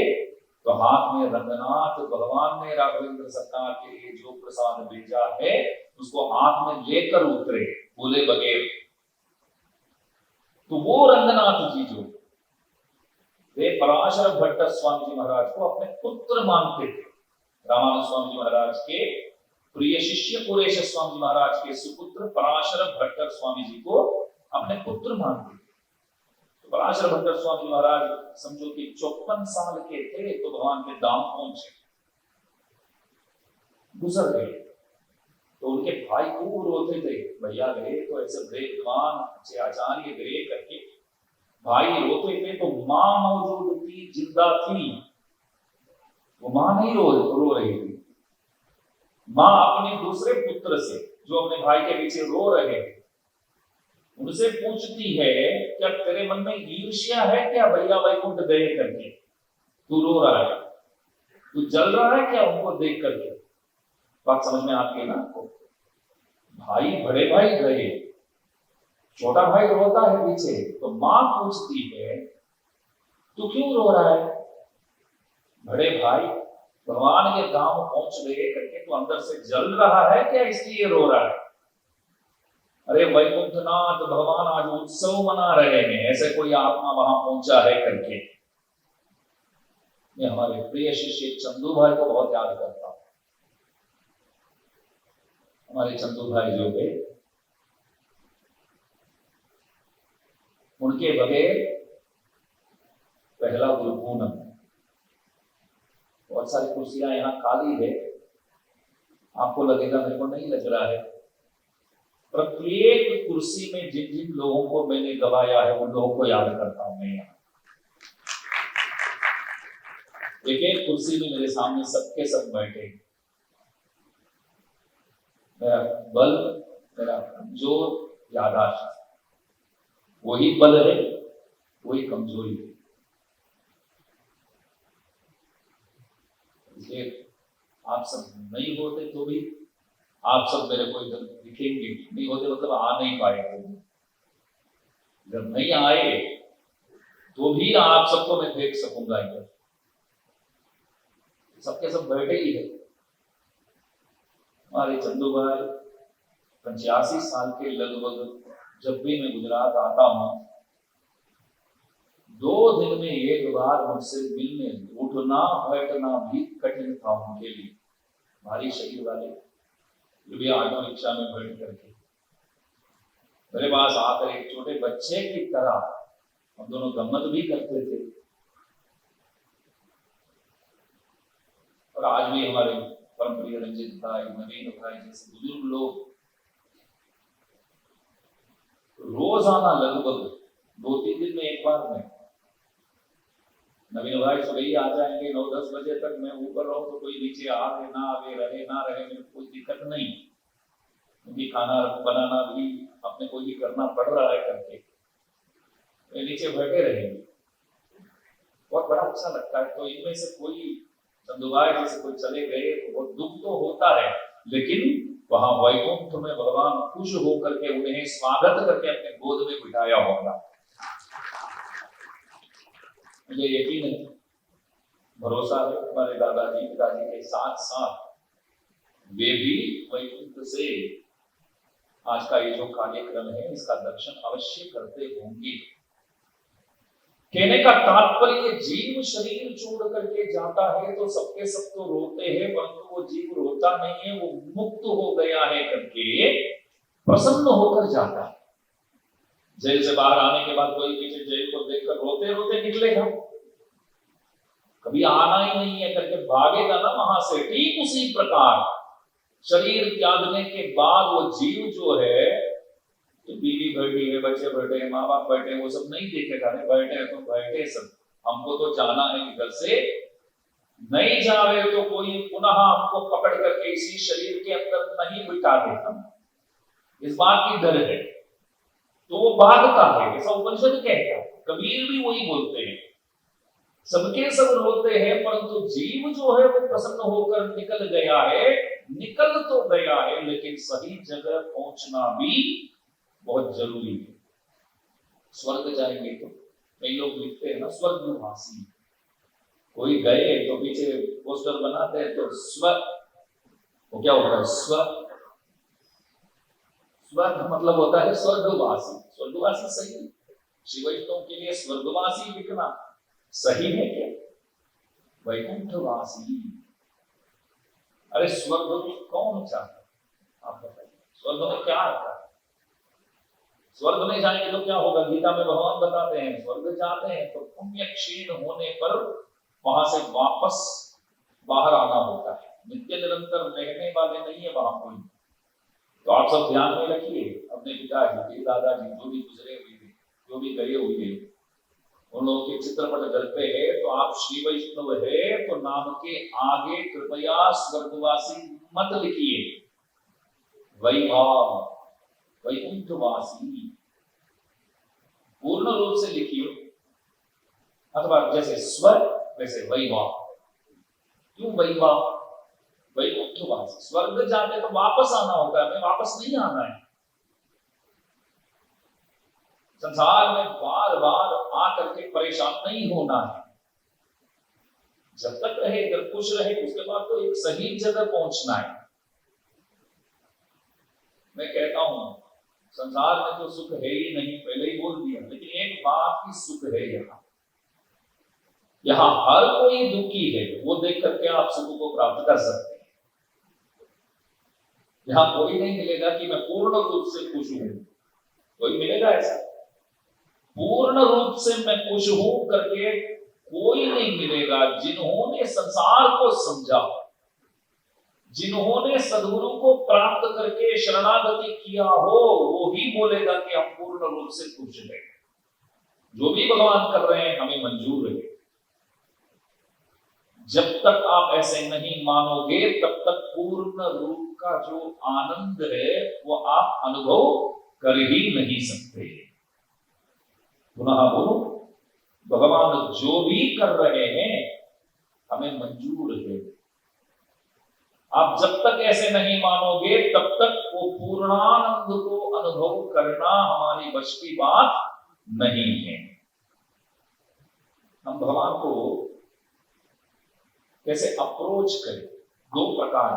तो हाथ में रंगनाथ भगवान ने राघवेंद्र सरकार के लिए जो प्रसाद भेजा है उसको हाथ में लेकर उतरे, बोले बगैर। तो वो रंगनाथ जी जो वे पराशर भट्ट स्वामी जी महाराज को अपने पुत्र मानते थे। रामानंद स्वामी जी महाराज के प्रिय शिष्य पुरेश स्वामी जी महाराज के सुपुत्र पराशर भट्ट स्वामी जी को अपने पुत्र मानते थे। पराशर भट्ट स्वामी महाराज समझो कि 54 साल के थे तो भगवान के धाम पहुंचे, गुजर गए। तो उनके भाई खूब रोते थे, भैया गए तो ऐसे बड़े विद्वान अच्छे आचार्य गए करके भाई रोते थे। तो मां मौजूद थी, जिंदा थी, वो मां नहीं रो रही थी। मां अपने दूसरे पुत्र से जो अपने भाई के पीछे रो रहे थे उनसे पूछती है, क्या तेरे मन में ईर्ष्या है क्या भैया वैकुंठ गए करके? तू रो रहा है, तू जल रहा है क्या उनको देख करके? बात समझ में आती है ना आपको? भाई बड़े भाई गए, छोटा भाई रोता है पीछे, तो मां पूछती है तू क्यों रो रहा है? बड़े भाई भगवान के धाम पहुंच गए करके तू अंदर से जल रहा है क्या, इसलिए रो रहा है? अरे वैकुंठनाथ भगवान आज उत्सव मना रहे हैं, ऐसे कोई आत्मा वहां पहुंचा है करके। मैं हमारे प्रिय शिष्य चंदू भाई को बहुत याद करता हूं। हमारे चंदू भाई जो है, उनके बगैर पहला गुरु पूनम, बहुत सारी कुर्सियां यहाँ खाली है, आपको लगेगा मेरे को नहीं लग रहा है। प्रत्येक कुर्सी में जिन जिन लोगों को मैंने गवाया है उन लोगों को याद करता हूं मैं। यहाँ एक एक कुर्सी में मेरे सामने सबके सब बैठे। मेरा बल, मेरा कमजोर यादाश्त, वही बल है, वही कमजोरी है। इसलिए आप सब नहीं होते तो भी आप सब मेरे को इधर दिखेंगे, नहीं होते मतलब आ नहीं पाए तो जब नहीं आए तो भी आप सबको मैं देख सकूंगा इधर। सबके सब बैठे ही है। हमारे चंदू भाई 85 साल के लगभग, जब भी मैं गुजरात आता हूं 2 दिन में एक बार मुझसे मिलने, उठना बैठना भी कठिन था उनके लिए, भारी शरीर वाले, ये भी ऑटो रिक्शा में बैठ करके मेरे पास आकर एक छोटे बच्चे की तरह हम दोनों गम्मत भी करते थे। और आज भी हमारे परम प्रिय रंजित भाई, नवीन भाई जैसे बुजुर्ग लोग रोजाना लगभग 2-3 दिन में एक बार में, नवीन भाई सुबह ही आ जाएंगे 9-10 बजे तक, मैं ऊपर रहूं तो कोई नीचे आवे ना आवे, रहे ना रहे, मेरे कोई दिक्कत नहीं, क्योंकि खाना बनाना भी अपने को ही करना पड़ रहा है करके वे नीचे बैठे रहेंगे, बहुत बड़ा अच्छा लगता है। तो इनमें से कोई चंदू भाई जैसे कोई चले गए तो बहुत दुख तो होता है, लेकिन वहां वैकुंठ में भगवान खुश होकर के उन्हें स्वागत करके अपने गोद में बिठाया होगा, मुझे यकीन है, भरोसा है। हमारे दादाजी पिताजी के साथ साथ वे भी वैकुंठ से आज का ये जो कार्यक्रम है इसका दर्शन अवश्य करते होंगे। कहने का तात्पर्य, जीव शरीर छोड़ करके जाता है तो सबके सब तो रोते हैं, परंतु वो जीव रोता नहीं है, वो मुक्त हो गया है करके प्रसन्न होकर जाता है। जेल से बाहर आने के बाद कोई पीछे जेल को देखकर रोते रोते निकलेगा, कभी आना ही नहीं है करके भागेगा ना वहां से। ठीक उसी प्रकार शरीर त्यागने के बाद वो जीव जो है, तो बीवी बैठी है, बच्चे बैठे हैं, माँ बाप बैठे हैं, वो सब नहीं देखेगा, बैठे हैं तो बैठे सब, हमको तो जाना है इधर से, नहीं जावे तो कोई पुनः हमको पकड़ करके इसी शरीर के अंदर नहीं बिठा देता, इस बात की डर है, तो वो भागता है, ऐसा उपनिषद कहता है, कबीर भी वही बोलते हैं, सबके सब रोते हैं परंतु जीव जो है वो प्रसन्न होकर निकल गया है, निकल तो गया है लेकिन सही जगह पहुंचना भी बहुत जरूरी है। स्वर्ग जाएंगे तो कई लोग लिखते हैं ना स्वर्गवासी, कोई गए तो पीछे पोस्टर बनाते हैं तो स्वर्ग, वो क्या होता है स्वर्ग, स्वर्ग मतलब होता है स्वर्गवासी, स्वर्गवासी सही, शिव वैष्णव के लिए स्वर्गवासी लिखना सही है क्या? वैकुंठवासी, अरे स्वर्ग में कौन चाहता, आप बताइए स्वर्ग में क्या आता है? स्वर्ग में जाएंगे तो क्या होगा? गीता में भगवान बताते हैं स्वर्ग जाते हैं तो पुण्य क्षीण होने पर वहां से वापस बाहर आना होता है, नित्य निरंतर रहने वाले नहीं है वहां कोई। तो आप सब ध्यान में रखिए, अपने पिताजी दादाजी जो भी गुजरे हुए थे, जो भी गए हुए, उन लोगों के चित्रपट घर पे है, तो आप श्री वैष्णव है तो नाम के आगे कृपया स्वर्गवासी मत लिखिए, वैभव वैकुंठवासी पूर्ण रूप से लिखिए, अथवा जैसे स्वर वैसे वैभव। क्यों वैभव? वैकुंठवासी, स्वर्ग जाते तो वापस आना होता है, हमें वापस नहीं आना है, संसार में बार बार आकर के परेशान नहीं होना है, जब तक रहे इधर खुश रहे, उसके बाद तो एक सही जगह पहुंचना है। मैं कहता हूं संसार में तो सुख है ही नहीं, पहले ही बोल दिया, लेकिन एक बात की सुख है यहाँ हर कोई दुखी है, वो देख करके आप सुख को प्राप्त कर सकते हैं। यहाँ कोई नहीं मिलेगा कि मैं पूर्ण रूप से खुश हूं, कोई मिलेगा ऐसा? पूर्ण रूप से मैं खुश हूं करके कोई नहीं मिलेगा। जिन्होंने संसार को समझा, जिन्होंने सद्गुरु को प्राप्त करके शरणागति किया हो, वो ही बोलेगा कि हम पूर्ण रूप से खुश हैं। जो भी भगवान कर रहे हैं हमें मंजूर है। जब तक आप ऐसे नहीं मानोगे तब तक पूर्ण रूप का जो आनंद है वो आप अनुभव कर ही नहीं सकते। पुनः बोलो, भगवान जो भी कर रहे हैं हमें मंजूर है, आप जब तक ऐसे नहीं मानोगे तब तक वो पूर्णानंद को अनुभव करना हमारी बस की बात नहीं है। हम भगवान को कैसे अप्रोच करें? दो प्रकार।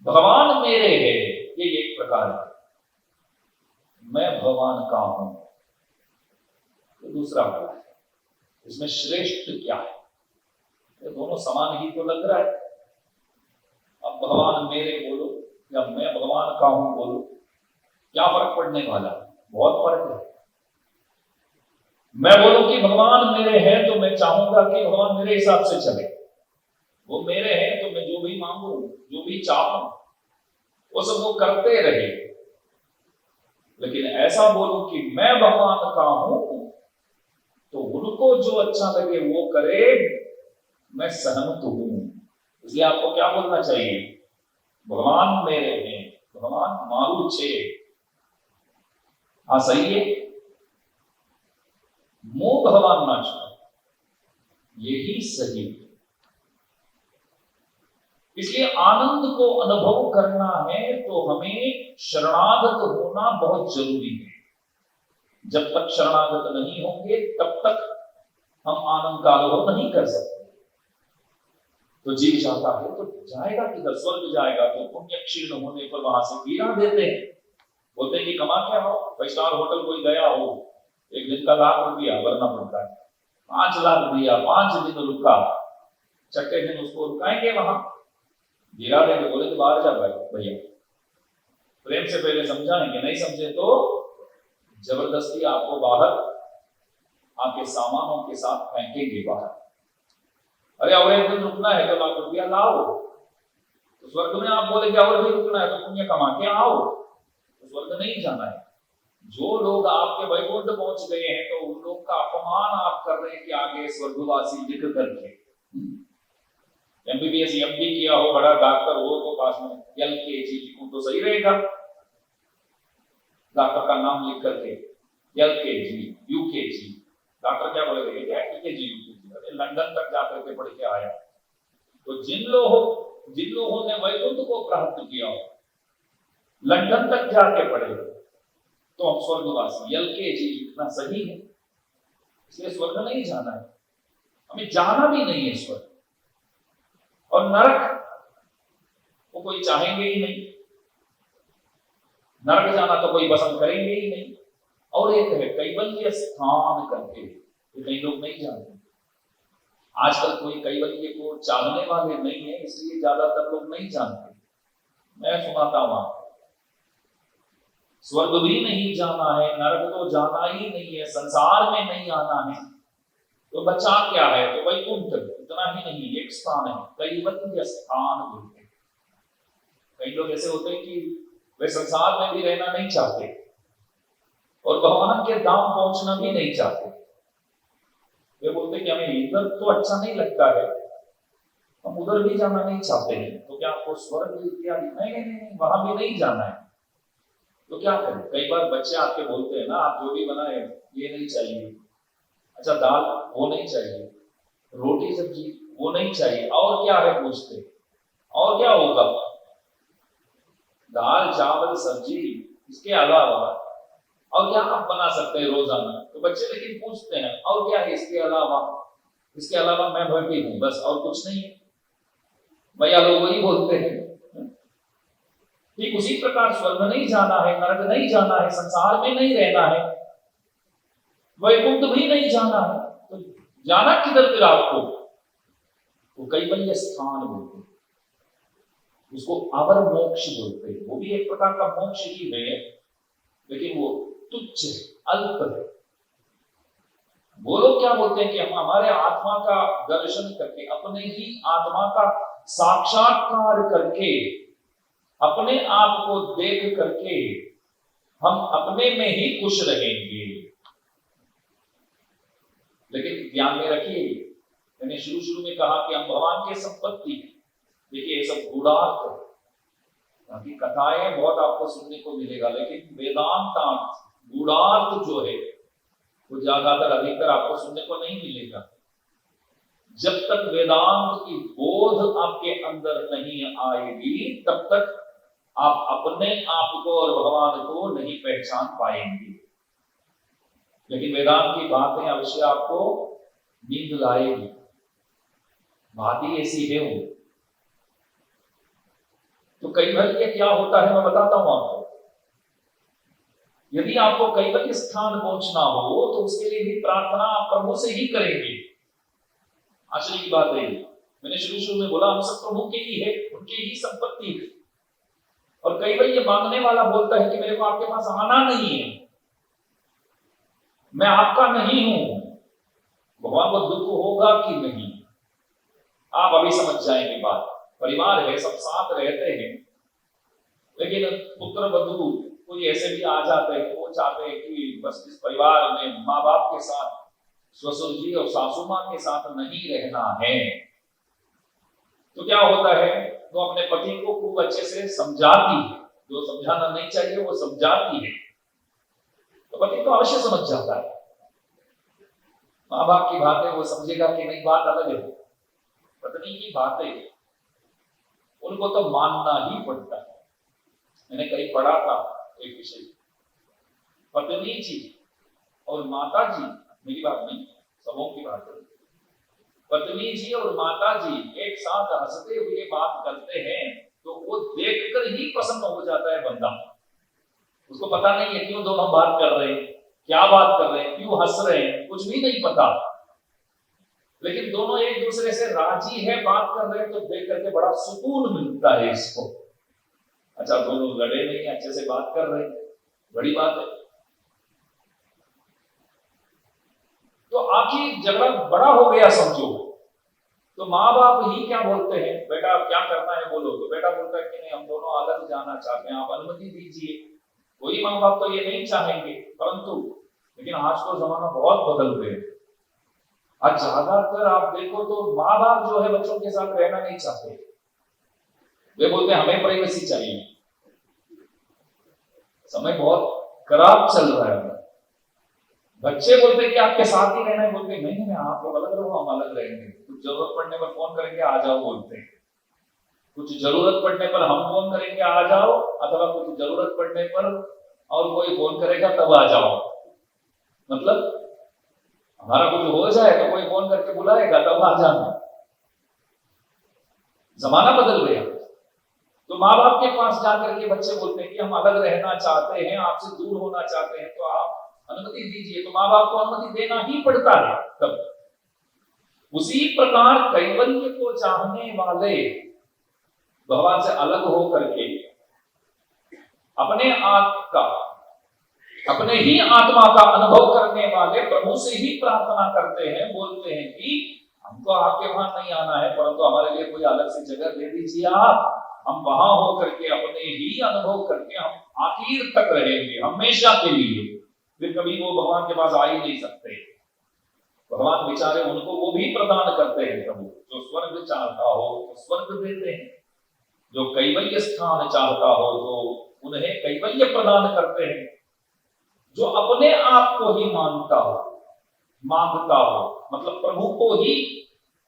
भगवान मेरे है, ये एक प्रकार है। मैं भगवान का हूं, तो दूसरा वाला है। इसमें श्रेष्ठ क्या है? ये दोनों समान ही तो लग रहा है। अब भगवान मेरे बोलो या मैं भगवान का हूं बोलो, क्या फर्क पड़ने वाला? बहुत फर्क है। मैं बोलूं कि भगवान मेरे हैं तो मैं चाहूंगा कि भगवान मेरे हिसाब से चले। वो मेरे हैं तो मैं जो भी मांगू, जो भी चाहूं, वो सब वो करते रहे। लेकिन ऐसा बोलूं कि मैं भगवान का हूं तो उनको जो अच्छा लगे वो करे, मैं सहमत हूं। इसलिए आपको क्या बोलना चाहिए? भगवान मेरे हैं, भगवान मारू छे। हाँ सही है। मुंह भगवान ना छो, यही सही है। इसलिए आनंद को अनुभव करना है तो हमें शरणागत होना बहुत जरूरी है। जब तक शरणागत नहीं होंगे तब तक हम आनंद का अनुभव नहीं कर सकते। तो जीव जाता है तो जाएगा किधर? स्वर्ग जाएगा तो पुण्य क्षीण होने पर वहां से गिरा देते हैं। बोलते हैं कि कमा क्या हो, 5 स्टार होटल कोई गया हो, एक दिन का ₹1,00,000 भरना पड़ता है। 5 लाख दिया, 5 दिन रुका, छठे दिन उसको रुकाएंगे वहां, गिरा देंगे। बोले तो बाहर जा भाई भैया, प्रेम से पहले समझाएंगे, नहीं समझे तो जबरदस्ती आपको बाहर आपके सामानों के साथ फेंकेंगे बाहर। अरे और एक दिन रुकना है तो ₹1,00,000 लाओ। तो स्वर्ग में आप बोलेंगे और भी रुकना है तो पुण्य कमा के आओ। तो स्वर्ग नहीं जाना है। जो लोग आपके वैकुंठ पहुंच गए हैं तो उन लोग का अपमान आप कर रहे हैं कि आगे स्वर्गवासी दिख करके। MBBS MD किया हो, बड़ा डॉक्टर हो तो पास में LKG लिखूं तो सही रहेगा। डॉक्टर का नाम लिख करके LKG UKG, डॉक्टर क्या बोलेगा? क्या EKG UKG? अरे लंदन तक जाकर के पढ़ के आया। तो जिन लोगों ने वैकुंठ को प्राप्त किया हो, लंदन तक जाके पढ़े, तो हम स्वर्गवासी LKG लिखना सही है। इसलिए स्वर्ग नहीं जाना है, हमें जाना भी नहीं है स्वर्ग। और नरक वो कोई चाहेंगे ही नहीं, नरक जाना तो कोई पसंद करेंगे ही नहीं। और एक है कैवल्य स्थान करके, ये कई लोग नहीं जानते। आजकल कोई कैवल्य को चाहने वाले नहीं है, इसलिए ज्यादातर लोग नहीं जानते। मैं सुनाता हूं आपको। स्वर्ग भी नहीं जाना है, नरक तो जाना ही नहीं है, संसार में नहीं आना है, तो बचा क्या है? तो वैकुंठ, इतना ही नहीं, एक स्थान है कैवल्य स्थान बोलते हैं। कई लोग ऐसे होते हैं कि वे संसार में भी रहना नहीं चाहते और भगवान के धाम पहुंचना भी नहीं चाहते। वे बोलते कि हमें इधर तो अच्छा नहीं लगता है, हम उधर भी जाना नहीं चाहते हैं। तो क्या आपको स्वर्ग इत्यादि? नहीं, वहां भी नहीं जाना है। तो क्या करें? कई बार बच्चे आपके बोलते हैं ना, आप जो भी बनाए ये नहीं चाहिए, अच्छा दाल वो नहीं चाहिए, रोटी सब्जी वो नहीं चाहिए, और क्या है पूछते? और क्या होगा? दाल चावल सब्जी, इसके अलावा और क्या आप बना सकते हैं रोजाना? तो बच्चे लेकिन पूछते हैं और क्या है इसके अलावा? इसके अलावा मैं भरती हूं, बस और कुछ नहीं है। भैया लोग वही बोलते हैं। ठीक उसी प्रकार स्वर्ग नहीं जाना है, नरक नहीं जाना है, संसार में नहीं रहना है, वैकुंठ भी नहीं जाना है, तो जाना किधर फिर आपको? वो कैवल्य स्थान बोलते हैं, उसको अवर मोक्ष बोलते हैं। वो भी एक प्रकार का मोक्ष ही है, लेकिन वो तुच्छ है, अल्प है। वो लोग क्या बोलते हैं कि हम हमारे आत्मा का दर्शन करके, अपने ही आत्मा का साक्षात्कार करके, अपने आप को देख करके हम अपने में ही खुश रहेंगे। लेकिन ध्यान में रखिए, मैंने शुरू में कहा कि हम भगवान की संपत्ति है। देखिए ये सब गूढ़ार्थ है, बाकी कथाएं बहुत आपको सुनने को मिलेगा, लेकिन वेदांत गूढ़ार्थ जो है वो ज्यादातर अधिकतर आपको सुनने को नहीं मिलेगा। जब तक वेदांत की बोध आपके अंदर नहीं आएगी तब तक आप अपने आप को और भगवान को नहीं पहचान पाएंगे। लेकिन वेदांत की बातें अवश्य आपको नींद लाएगी। बात ही ऐसी है वो। तो कैवल्य क्या होता है मैं बताता हूं आपको। यदि आपको कैवल्य स्थान पहुंचना हो तो उसके लिए भी प्रार्थना आप प्रभु से ही करेंगे। आश्चर्य की बात है, मैंने शुरू में बोला हम सब प्रभु के ही है, उनकी ही संपत्ति है। और कैवल्य मांगने वाला बोलता है कि मेरे को आपके पास आना नहीं है, मैं आपका नहीं हूं। भगवान को दुख होगा कि नहीं, आप अभी समझ जाएंगे बात। परिवार है, सब साथ रहते हैं, लेकिन पुत्र वधू कोई ऐसे भी आ जाते हैं, वो चाहते हैं कि बस इस परिवार में माँ बाप के साथ, ससुर जी और सासू माँ के साथ नहीं रहना है। तो क्या होता है, वो अपने पति को खूब अच्छे से समझाती है, जो समझाना नहीं चाहिए वो समझाती है, तो पति तो अवश्य समझ जाता है। माँ बाप की बातें वो समझेगा कि नहीं, बात अलग है। पत्नी की बातें उनको तो मानना ही पड़ता है। मैंने कहीं पढ़ा था एक विषय, पत्नी जी और माता जी, मेरी बात नहीं, सबों की बात है, पत्नी जी और माता जी एक साथ हंसते हुए बात करते हैं तो वो देखकर ही प्रसन्न हो जाता है बंदा। उसको पता नहीं है क्यों दोनों बात कर रहे हैं, क्या बात कर रहे हैं, क्यों हंस रहे हैं, कुछ भी नहीं पता, लेकिन दोनों एक दूसरे से राजी है, बात कर रहे हैं तो देख करके बड़ा सुकून मिलता है इसको। अच्छा, दोनों लड़े नहीं, अच्छे से बात कर रहे हैं, बड़ी बात है। तो आखिर झगड़ा बड़ा हो गया समझो, तो माँ बाप ही क्या बोलते हैं, बेटा आप क्या करना है बोलो, तो बेटा बोलता है कि नहीं हम दोनों अलग जाना चाहते हैं, आप अनुमति दीजिए। कोई माँ बाप तो ये नहीं चाहेंगे, परंतु लेकिन आज तो जमाना बहुत बदल गया। आज ज्यादातर आप देखो तो माँ बाप जो है बच्चों के साथ रहना नहीं चाहते, वे बोलते हैं हमें प्राइवेसी चाहिए। समय बहुत खराब चल रहा है। बच्चे बोलते हैं कि आपके साथ ही रहना है, बोलते नहीं नहीं आप लोग अलग रहो, हम अलग रहेंगे, कुछ जरूरत पड़ने पर फोन करेंगे आ जाओ बोलते हैं, कुछ जरूरत पड़ने पर हम फोन करेंगे आ जाओ, अथवा कुछ जरूरत पड़ने पर और कोई फोन करेगा तब आ जाओ। मतलब हमारा कुछ हो जाए तो कोई फोन करके बुलाएगा तब आ जाना। जमाना बदल गया। तो माँ बाप के पास जाकर के बच्चे बोलते हैं कि हम अलग रहना चाहते हैं, आपसे दूर होना चाहते हैं, तो आप अनुमति दीजिए। तो माँ बाप को अनुमति देना ही पड़ता है। तब उसी प्रकार कैवल्य को चाहने वाले, भगवान से अलग हो करके अपने अपने ही आत्मा का अनुभव करने वाले प्रभु से ही प्रार्थना करते हैं, बोलते हैं कि हमको आपके वहां नहीं आना है, परंतु हमारे लिए कोई अलग से जगह दे दीजिए आप, हम वहां हो करके अपने ही अनुभव करके हम आखिर तक रहेंगे, हमेशा के लिए। फिर कभी वो भगवान के पास आ ही नहीं सकते। भगवान बेचारे उनको वो भी प्रदान करते हैं प्रभु, जो स्वर्ग चाहता हो तो स्वर्ग देते हैं, जो कैवल्य स्थान चाहता हो तो उन्हें कैवल्य प्रदान करते हैं। जो अपने आप को ही मांगता हो, मतलब प्रभु को ही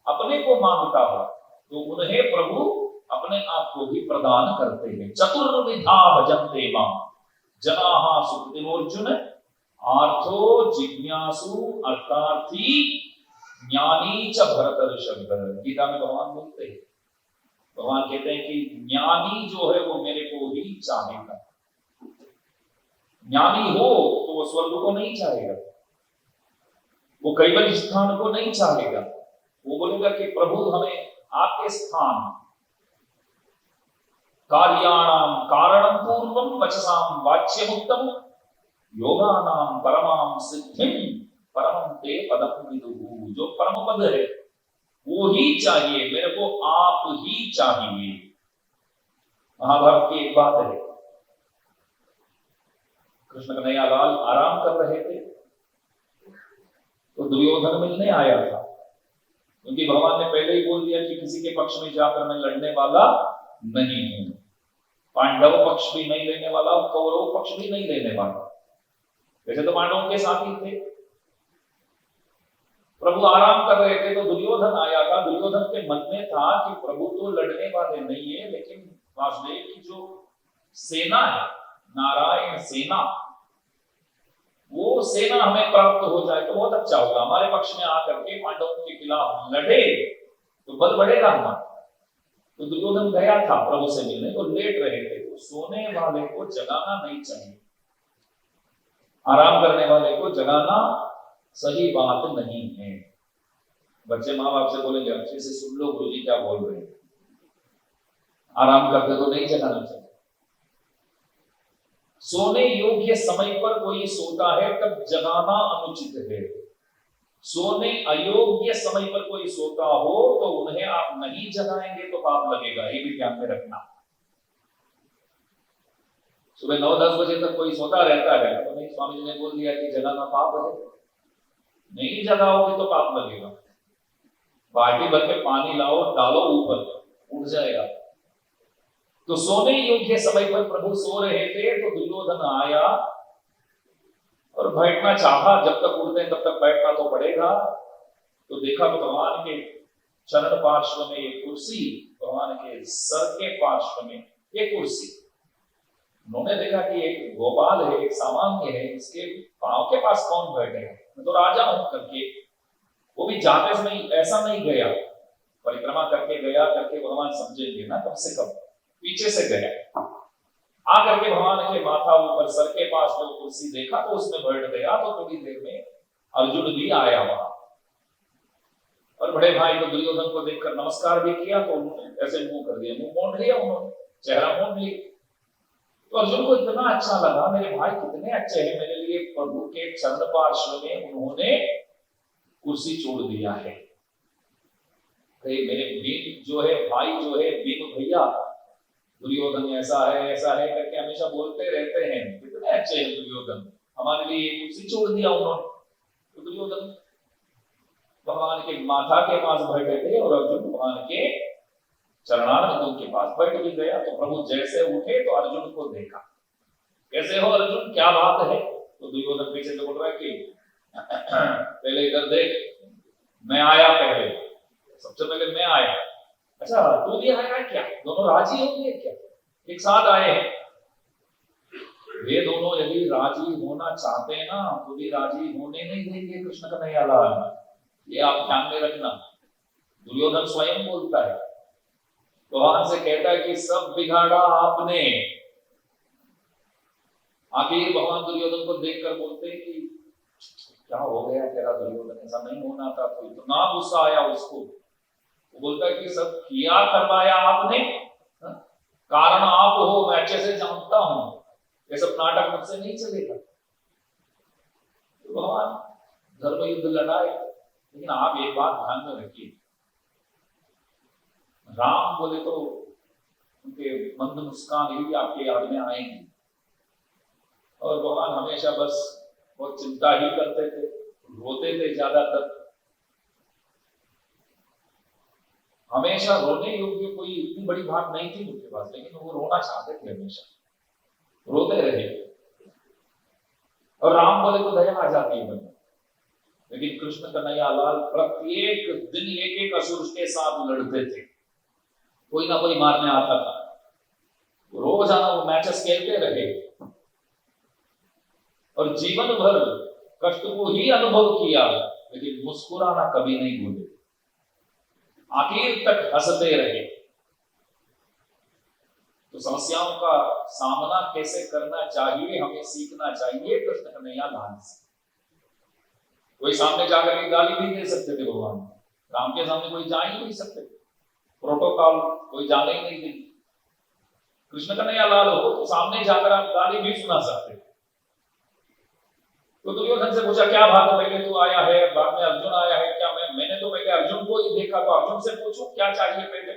अपने को मांगता हो, तो उन्हें प्रभु अपने आप को भी प्रदान करते हैं। चतुर्विधा भजन्ते मां जनाः सुकृतिनोर्जुन, आर्थो जिज्ञासु अर्थार्थी ज्ञानी च भरतर्षभ। गीता में भगवान बोलते हैं, भगवान कहते हैं कि ज्ञानी जो है वो मेरे को ही चाहेगा। ज्ञानी हो तो वो स्वर्ग को नहीं चाहेगा, वो कैवल्य स्थान को नहीं चाहेगा, वो बोलेगा कि प्रभु हमें आपके स्थान, कार्याणाम कारणम पूर्वम वचसाम वाच्यमुत्तम योगानाम परमाम सिद्धिम परमं ते पदम विदुः। जो परम पद है वो ही चाहिए, मेरे को आप ही चाहिए। महाभारत की एक बात है, कृष्ण कन्हैयालाल आराम कर रहे थे तो दुर्योधन मिलने आया था, क्योंकि भगवान ने पहले ही बोल दिया कि किसी के पक्ष में जाकर मैं लड़ने वाला नहीं हूं। पांडव पक्ष भी नहीं लेने वाला, कौरव पक्ष भी नहीं लेने वाला। वैसे तो पांडवों के साथ ही थे, प्रभु आराम कर रहे थे तो दुर्योधन आया था। दुर्योधन के मन में था कि प्रभु तो लड़ने वाले नहीं है, लेकिन वासुदेव की जो सेना है, नारायण सेना, वो सेना हमें प्राप्त हो जाए तो बहुत अच्छा होगा। हमारे पक्ष में आकर के पांडवों के खिलाफ लड़े तो बल बढ़ेगा हमारा। तो दुर्योधन गया था प्रभु से मिलने, तो लेट रहे थे। तो सोने वाले को जगाना नहीं चाहिए, आराम करने वाले को जगाना सही बात नहीं है। बच्चे माँ बाप से बोलेंगे अच्छे से सुन लो गुरुजी क्या बोल रहे हैं, आराम करते तो नहीं जगाना चाहिए। सोने योग्य समय पर कोई सोता है तब जगाना अनुचित है। सोने अयोग्य समय पर कोई सोता हो तो उन्हें आप नहीं जगाएंगे तो पाप लगेगा, ये भी ध्यान में रखना। सुबह 9-10 बजे तक कोई सोता रहता है तो नहीं, स्वामी जी ने बोल दिया कि जगाना पाप है, नहीं जगाओगे तो पाप लगेगा। बाल्टी भर के पानी लाओ, डालो ऊपर, उठ जाएगा। तो सोने योग्य समय पर प्रभु सो रहे थे तो दुर्योधन आया और बैठना चाहा। जब तक उठते हैं तब तक बैठना तो पड़ेगा। तो देखा तो भगवान के चरण पार्श्व में एक कुर्सी, भगवान के सर के पार्श्व में एक कुर्सी। उन्होंने देखा कि एक गोपाल है, एक सामान्य है, इसके पांव के पास कौन बैठे हैं, मैं तो राजा हूं करके। वो भी जाते समय ऐसा नहीं गया, परिक्रमा करके गया करके भगवान समझेंगे ना, कम से कम पीछे से गया। आकर के भगवान के माथा ऊपर सर के पास जो कुर्सी देखा तो उसमें बैठ गया। तो थोड़ी देर में अर्जुन भी आया वहां, और बड़े भाई को दुर्योधन को देखकर नमस्कार भी किया। तो उन्होंने ऐसे मुंह कर दिया, मुंह मोड़ लिया उन्होंने, चेहरा मोड़ लिया। तो अर्जुन को इतना अच्छा लगा, मेरे भाई कितने अच्छे हैं, मेरे लिए प्रभु के चरण पार्श्व में उन्होंने कुर्सी छोड़ दिया है। मेरे भीम जो है, भाई जो है भीम भैया, दुर्योधन ऐसा है करके हमेशा बोलते रहते हैं, कितने अच्छे हैं दुर्योधन, हमारे लिए कुर्सी छोड़ दिया उन्होंने। तो दुर्योधन भगवान के माथा के पास बैठे थे और अर्जुन भगवान के चरणारविंदों के पास बैठ भी गया। तो प्रभु जैसे उठे तो अर्जुन को देखा, कैसे हो अर्जुन, क्या बात है। तो दुर्योधन पीछे से बोल रहा है कि पहले इधर देख, मैं आया पहले, सबसे पहले मैं आया। अच्छा तू भी आया क्या, दोनों राजी हो गए क्या, एक साथ आए हैं। वे दोनों यदि राजी होना चाहते हैं ना तो भी राजी होने नहीं देंगे कृष्ण कन्हैया लाल, ये आप ध्यान में रखना। दुर्योधन स्वयं बोलता है, भगवान से कहता है कि सब बिगाड़ा आपने। आखिर भगवान दुर्योधन को देखकर बोलते हैं कि क्या हो गया तेरा दुर्योधन, ऐसा नहीं होना था। तो इतना गुस्सा आया उसको, वो बोलता है कि सब किया करवाया आपने, कारण आप हो, मैं अच्छे से जानता हूं, ये सब नाटक मुझसे नहीं चलेगा। तो भगवान धर्म युद्ध लड़ाए, लेकिन आप एक बात ध्यान में रखिए, राम बोले तो उनके मंद मुस्कान ही आपके याद में आएंगे। और भगवान हमेशा बस बहुत चिंता ही करते थे, रोते थे ज्यादातर। हमेशा रोने योग्य कोई इतनी बड़ी बात नहीं थी उनके पास, लेकिन वो रोना चाहते थे, हमेशा रोते रहे। और राम बोले तो दया आ जाती है मन में, लेकिन कृष्ण कन्हैया लाल प्रत्येक दिन एक एक असुर के साथ लड़ते थे, कोई ना कोई मारने आता था। रोजाना वो मैचेस खेलते रहे और जीवन भर कष्ट को ही अनुभव किया, लेकिन मुस्कुराना कभी नहीं भूले, आखिर तक हंसते रहे। तो समस्याओं का सामना कैसे करना चाहिए हमें सीखना चाहिए कृष्ण कन्हैया लाल से। कोई सामने जाकर के गाली भी दे सकते थे भगवान, राम के सामने कोई जा ही नहीं सकते, प्रोटोकॉल कोई जाने ही नहीं देती। कृष्ण कन्हैया लाल हो तो सामने जाकर आप गाली भी सुना सकते। तो दुर्योधन से पूछा क्या बात है, पहले तू आया है बाद में अर्जुन आया है क्या, मैंने तो पहले अर्जुन को ही देखा, तो अर्जुन से पूछूं क्या चाहिए पहले।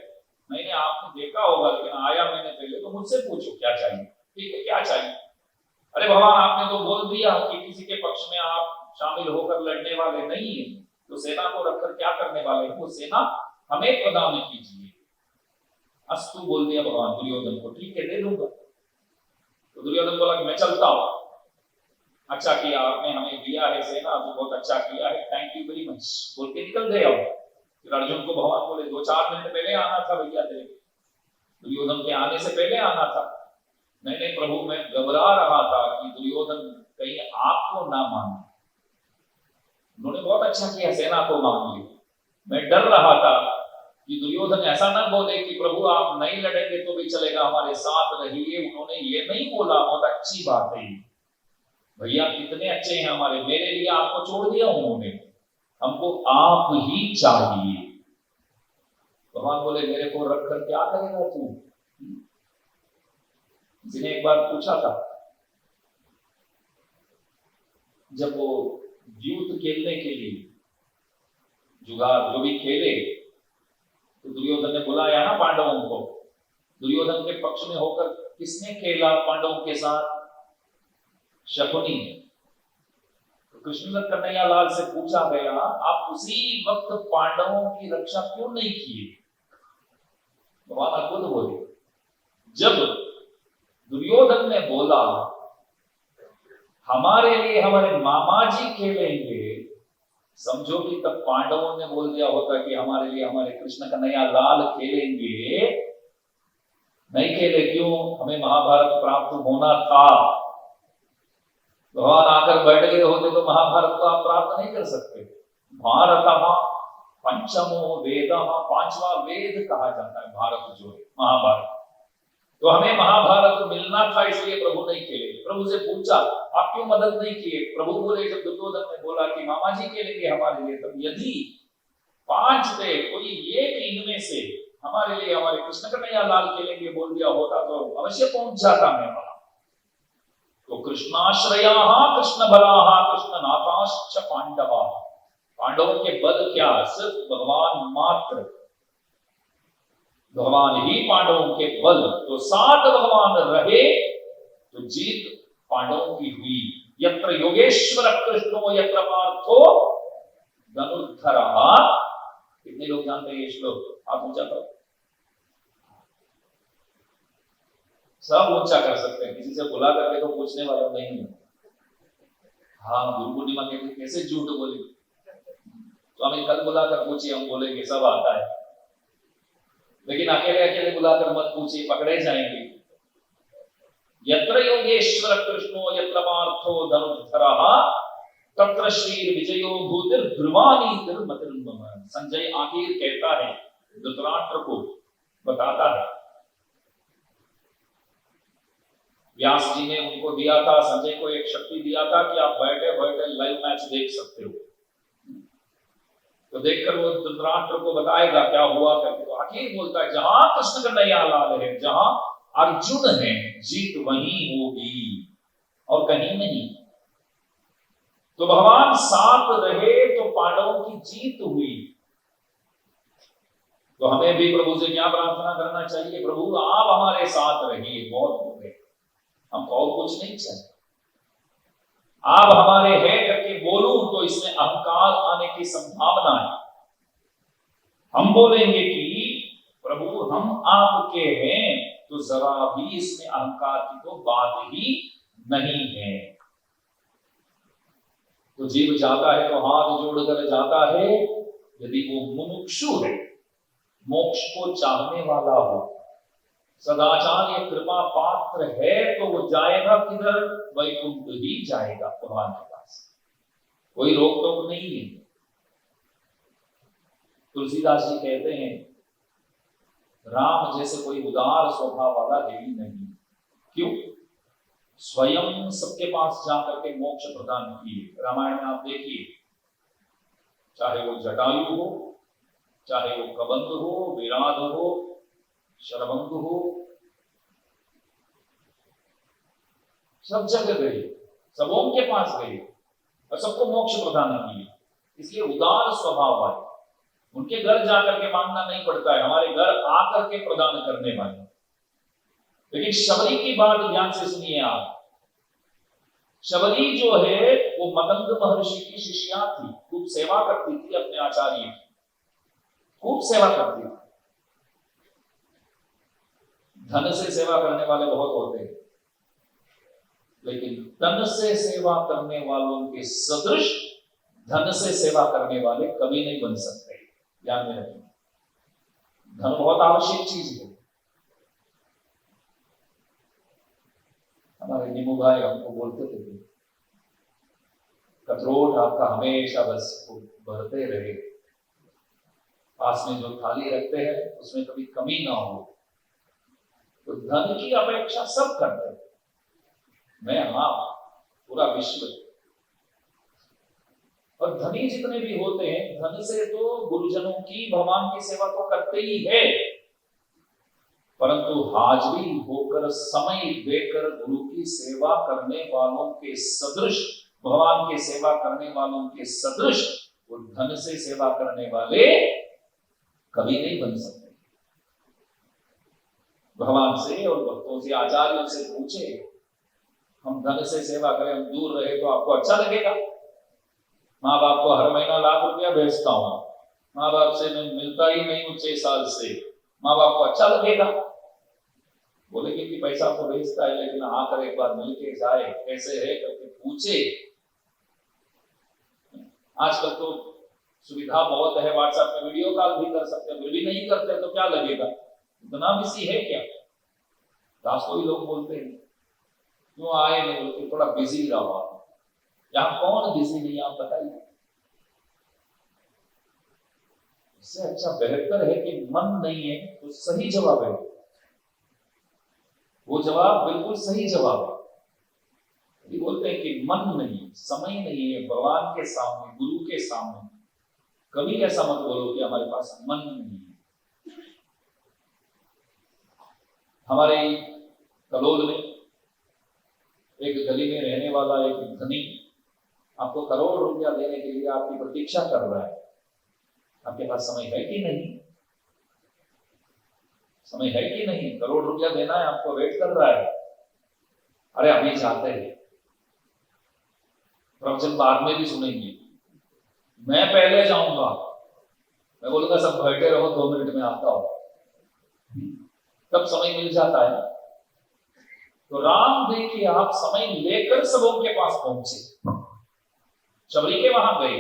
मैंने आपने देखा होगा लेकिन आया मैंने पहले, तो मुझसे पूछो क्या चाहिए। ठीक है क्या चाहिए, अरे भगवान आपने तो बोल दिया कि किसी के पक्ष में आप शामिल होकर लड़ने वाले नहीं है, तो सेना को रखकर क्या करने वाले हैं, वो सेना हमें प्रदान कीजिए। अस्तु बोल दिया भगवान दुर्योधन को, ठीक है दे दूंगा। तो दुर्योधन बोला मैं चलता हूं। अच्छा किया आपने हमें दिया है सेना, तो बहुत अच्छा किया है, थैंक यू वेरी मच बोल के निकल गए। अब फिर अर्जुन को भगवान बोले 2-4 मिनट पहले आना था भैया, तेरे दुर्योधन के आने से पहले आना था। नहीं नहीं प्रभु, मैं घबरा रहा था कि दुर्योधन कहीं आपको ना माने। उन्होंने बहुत अच्छा किया सेना को मान ली। मैं डर रहा था कि दुर्योधन ऐसा ना बोले कि प्रभु आप नहीं लड़ेंगे तो भी चलेगा, हमारे साथ रहिए। उन्होंने ये नहीं बोला, बहुत अच्छी बात है। भैया कितने अच्छे हैं हमारे, मेरे लिए आपको छोड़ दिया उन्होंने, हमको आप ही चाहिए। भगवान बोले मेरे को रखकर क्या करेगा तू? किसी ने एक बार पूछा था, जब वो युद्ध खेलने के लिए जुगाड़ जो भी खेले, तो दुर्योधन ने बुलाया ना पांडवों को। दुर्योधन के पक्ष में होकर किसने खेला पांडवों के साथ? शकुनी ने। तो कृष्णदत्त कन्हैया लाल से पूछा गया, आप उसी वक्त पांडवों की रक्षा क्यों नहीं किए? भगवान खुद बोले, जब दुर्योधन ने बोला हमारे लिए हमारे मामा जी खेलेंगे, समझो कि तब पांडवों ने बोल दिया होता कि हमारे लिए हमारे कृष्ण कन्हैया लाल खेलेंगे। नहीं खेले, क्यों? हमें महाभारत प्राप्त होना था। भगवान आकर बैठ गए होते तो महाभारत को आप प्राप्त नहीं कर सकते। भारत पंचमो वेद, पांचवा वेद कहा जाता है भारत जो है महाभारत। तो हमें महाभारत मिलना था, इसलिए प्रभु नहीं खेले। प्रभु से पूछा आप क्यों मदद नहीं किए? प्रभु बोले जब दुर्योधन ने बोला कि मामा जी खेलेंगे हमारे लिए, तब यदि 5 थे कोई एक इनमें से हमारे लिए हमारे कृष्ण कन्हैया लाल खेलेंगे बोल दिया होता तो अवश्य पहुंच जाता मैं वहां। तो कृष्णाश्रया कृष्ण बला कृष्ण नाथाश्च पांडवा, पांडवों के बल क्या? सिर्फ भगवान मात्र, भगवान ही पांडवों के बल। तो साथ भगवान रहे तो जीत पांडवों की हुई। यत्र योगेश्वर कृष्णो यत्र पार्थो धनुर्धरः। कितने लोग जानते हैं ये श्लोक? आप ऊंचा करो, सब ऊंचा कर सकते हैं, किसी से बुला करके तो पूछने वाला नहीं है। हाँ, गुरु पूर्णिमा के दिन कैसे झूठ बोले, तो हमें कल बुलाकर पूछिए, हम बोलेंगे सब आता है। लेकिन अकेले अकेले बुलाकर मत पूछिए, पकड़े जाएंगे। यत्र योगेश्वर कृष्णो यत्र पार्थो धनुर्धरः तत्र श्री विजयो भूतिर ध्रुवानी तिर्मतिर्मम। संजय आखिर कहता है, धृतराष्ट्र को बताता है, व्यास जी ने उनको दिया था, संजय को एक शक्ति दिया था कि आप बैठे बैठे लाइव मैच देख सकते हो। तो देखकर वो धृतराष्ट्र को बताएगा क्या हुआ करके। तो आखिर बोलता है जहां कृष्ण कन्हैया लाल है, जहां अर्जुन है, जीत वहीं होगी और कहीं नहीं। तो भगवान साथ रहे तो पांडवों की जीत हुई। तो हमें भी प्रभु से क्या प्रार्थना करना चाहिए? प्रभु आप हमारे साथ रहिए, बहुत हो गए, हमको और कुछ नहीं चाहिए। आप हमारे हैं करके बोलूं तो इसमें अहंकार आने की संभावना है। हम बोलेंगे कि प्रभु हम आपके हैं, तो जरा भी इसमें अहंकार की तो बात ही नहीं है। तो जीव जाता है तो हाथ जोड़कर जाता है, यदि वो मुमुक्षु है, मोक्ष को चाहने वाला हो, सदाचार या कृपा पात्र है, तो वो जाएगा किधर? वैकुंठ ही जाएगा, भगवान के पास। कोई रोक टोक नहीं है। तुलसीदास जी कहते हैं राम जैसे कोई उदार स्वभाव वाला है ही नहीं। क्यों? स्वयं सबके पास जाकर के मोक्ष प्रदान किए। रामायण में आप देखिए, चाहे वो जटायु हो, चाहे वो कबंध हो, विराट हो, शरभंग हो, सब जगह गए, सबों के पास गए और सबको मोक्ष प्रदान किए। इसलिए उदार स्वभाव वाले, उनके घर जाकर के मांगना नहीं पड़ता है, हमारे घर आकर के प्रदान करने वाले। लेकिन शबरी की बात ध्यान से सुनिए आप। शबरी जो है वो मतंग महर्षि की शिष्या थी, खूब सेवा करती थी अपने आचार्य की, खूब सेवा करती थी। धन से सेवा करने वाले बहुत होते हैं, लेकिन तन से सेवा करने वालों के सदृश धन से सेवा करने वाले कभी नहीं बन सकते। ध्यान में रखें, धन बहुत आवश्यक चीज है। हमारे नीमू भाई हमको बोलते थे, कथरोट आपका हमेशा बस बढ़ते रहे, पास में जो थाली रखते हैं उसमें कभी कमी ना हो। तो धन की अपेक्षा सब करते हैं, मैं हाँ पूरा विश्व। और धनी जितने भी होते हैं, धन से तो गुरुजनों की भगवान की सेवा तो करते ही है, परंतु हाजिरी होकर समय देकर गुरु की सेवा करने वालों के सदृश, भगवान की सेवा करने वालों के सदृश वो धन से सेवा करने वाले कभी नहीं बन सकते। भगवान से और भक्तों से, आचार्यों से पूछे, हम धन से सेवा करें, हम दूर रहे तो आपको अच्छा लगेगा? माँ बाप को हर महीना लाख रुपया भेजता हूं, माँ बाप से मैं मिलता ही नहीं हूं 6 साल से, माँ बाप को अच्छा लगेगा? बोलेंगे कि पैसा तो भेजता है, लेकिन आकर एक बार मिलके जाए, कैसे है करके पूछे। आजकल तो सुविधा बहुत है, व्हाट्सएप में वीडियो कॉल भी कर सकते हैं, फिर भी नहीं करते तो क्या लगेगा, इतना बिजी है क्या? रास्तों ही लोग बोलते हैं क्यों आए नहीं, बोलते थोड़ा बिजी रहा। यहाँ कौन बिजी नहीं, आप बताइए। इससे अच्छा बेहतर है कि मन नहीं है तो सही जवाब है, वो जवाब बिल्कुल सही जवाब है। ये बोलते हैं कि मन नहीं, समय नहीं है भगवान के सामने, गुरु के सामने, कभी ऐसा मत बोलो कि हमारे पास मन नहीं है। हमारे कलोल में एक गली में रहने वाला एक धनी आपको करोड़ रुपया देने के लिए आपकी प्रतीक्षा कर रहा है। आपके पास समय है कि नहीं? समय है कि नहीं? करोड़ रुपया देना है आपको, वेट कर रहा है। अरे अभी जाते हैं, प्रवचन बाद में भी सुनेंगे, मैं पहले जाऊंगा, मैं बोलूंगा सब बैठे रहो, 2 मिनट में आता हूं। तब समय मिल जाता है। तो राम देखिए, आप समय लेकर सबों के पास पहुंचे, शबरी के वहां गए,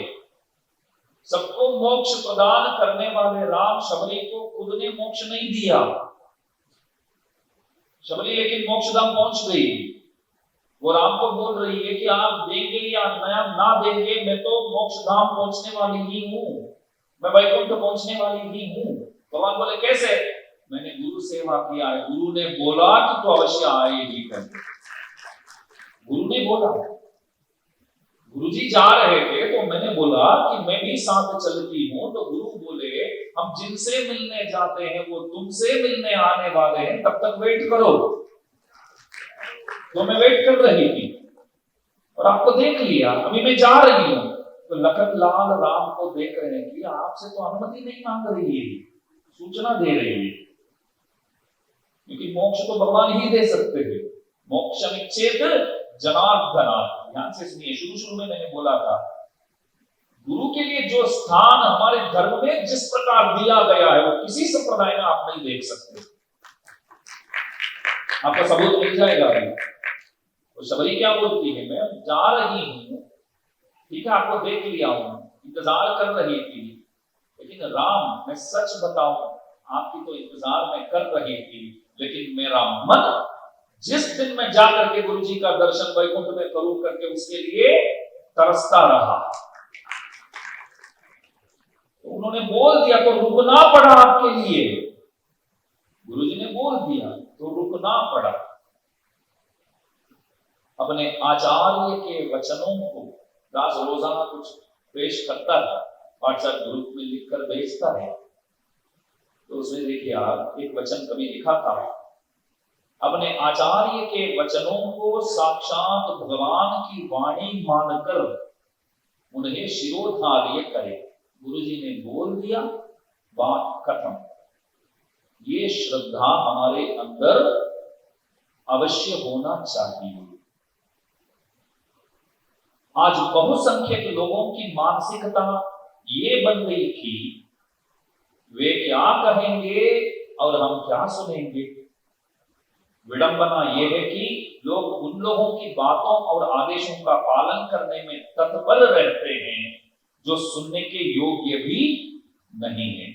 सबको मोक्ष प्रदान करने वाले राम शबरी को खुद ने मोक्ष नहीं दिया। शबरी लेकिन मोक्ष धाम पहुंच गई। वो राम को बोल रही है कि आप देंगे या ना देंगे, मैं तो मोक्ष धाम पहुंचने वाली ही हूं, मैं वैकुंठ पहुंचने वाली ही हूं। भगवान बोले कैसे? मैंने गुरु सेवा किया है, गुरु ने बोला कि तो अवश्य आएगी करके। गुरु ने बोला, गुरुजी जा रहे थे तो मैंने बोला कि मैं भी साथ चलती हूं, तो गुरु बोले हम जिनसे मिलने जाते हैं वो तुमसे मिलने आने वाले हैं, तब तक वेट करो। तो मैं वेट कर रही थी और आपको देख लिया, अभी मैं जा रही हूं। तो लखन लाल राम को देख रहे हैं कि आपसे तो अनुमति नहीं मांग रही है, सूचना दे रही है, क्योंकि मोक्ष तो भगवान ही दे सकते हैं। मोक्षमिच्छेद जनार्दनात्। ध्यान से सुनिए, शुरू में मैंने बोला था, गुरु के लिए जो स्थान हमारे धर्म में जिस प्रकार दिया गया है वो किसी संप्रदाय में आप नहीं देख सकते। आपका सबूत मिल जाएगा अभी। तो शबरी क्या बोलती है, मैं जा रही हूं, ठीक है, आपको देख लिया हूं, इंतजार कर रही थी, लेकिन राम मैं सच बताऊं, आपकी तो इंतजार मैं कर रही थी, लेकिन मेरा मन जिस दिन मैं जाकर के गुरु जी का दर्शन वैकुंठ में करूं करके उसके लिए तरसता रहा। तो उन्होंने बोल दिया तो रुकना पड़ा आपके लिए, गुरु जी ने बोल दिया तो रुकना पड़ा। अपने आचार्य के वचनों को दास रोजाना कुछ पेश करता है, व्हाट्सएप ग्रुप में लिखकर भेजता है। तो उसमें देखिए आप, एक वचन कभी लिखा था, अपने आचार्य के वचनों को साक्षात भगवान की वाणी मानकर उन्हें शिरोधार्य करे। गुरुजी ने बोल दिया, बात खत्म। ये श्रद्धा हमारे अंदर अवश्य होना चाहिए। आज बहुसंख्यक लोगों की मानसिकता ये बन गई कि वे क्या कहेंगे और हम क्या सुनेंगे। विडंबना यह है कि लोग उन लोगों की बातों और आदेशों का पालन करने में तत्पर रहते हैं जो सुनने के योग्य भी नहीं है।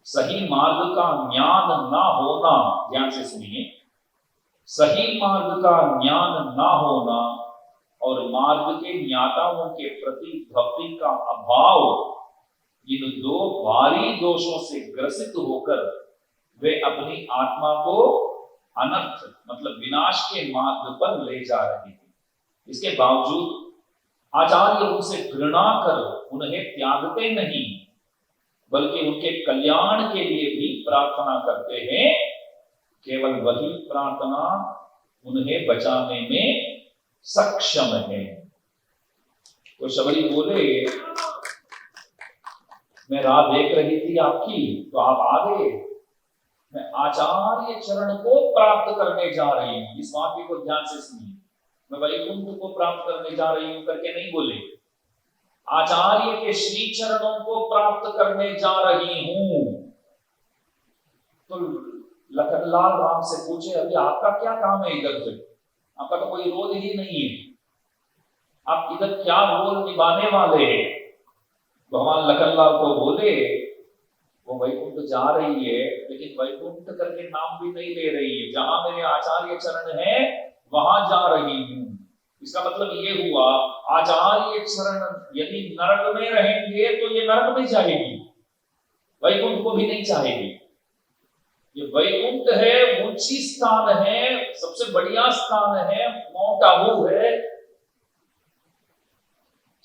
सही मार्ग का ज्ञान ना होना, ध्यान से सुनिए, सही मार्ग का ज्ञान ना होना और मार्ग के ज्ञाताओं के प्रति भक्ति का अभाव, इन दो भारी दोषों से ग्रसित होकर वे अपनी आत्मा को अनर्थ मतलब विनाश के मार्ग पर ले जा रहे हैं। इसके बावजूद आचार्य उनसे घृणा कर उन्हें त्यागते नहीं, बल्कि उनके कल्याण के लिए भी प्रार्थना करते हैं। केवल वही प्रार्थना उन्हें बचाने में सक्षम है। तो शबरी बोले, मैं राह देख रही थी आपकी, तो आप आ गए। मैं आचार्य चरण को प्राप्त करने जा रही हूं। इस वाक्य को ध्यान से सुनिए। मैं वैकुंठ को प्राप्त करने जा रही हूं करके नहीं बोले, आचार्य के श्री चरणों को प्राप्त करने जा रही हूं। तो लखनलाल राम से पूछे, अभी आपका क्या काम है इधर से? आपका तो कोई रोल ही नहीं है, आप इधर क्या रोल निभाने वाले हैं? भगवान लखनलाल को बोले, वो वैकुंठ जा रही है, लेकिन वैकुंठ करके नाम भी नहीं ले रही है। जहां मेरे आचार्य चरण है वहां जा रही हूं। इसका मतलब ये हुआ, आचार्य चरण यदि नरक में रहेंगे तो ये नरक में जाएगी, वैकुंठ को भी नहीं चाहेगी। ये वैकुंठ है, ऊंची स्थान है, सबसे बढ़िया स्थान है, माउंट आबू है,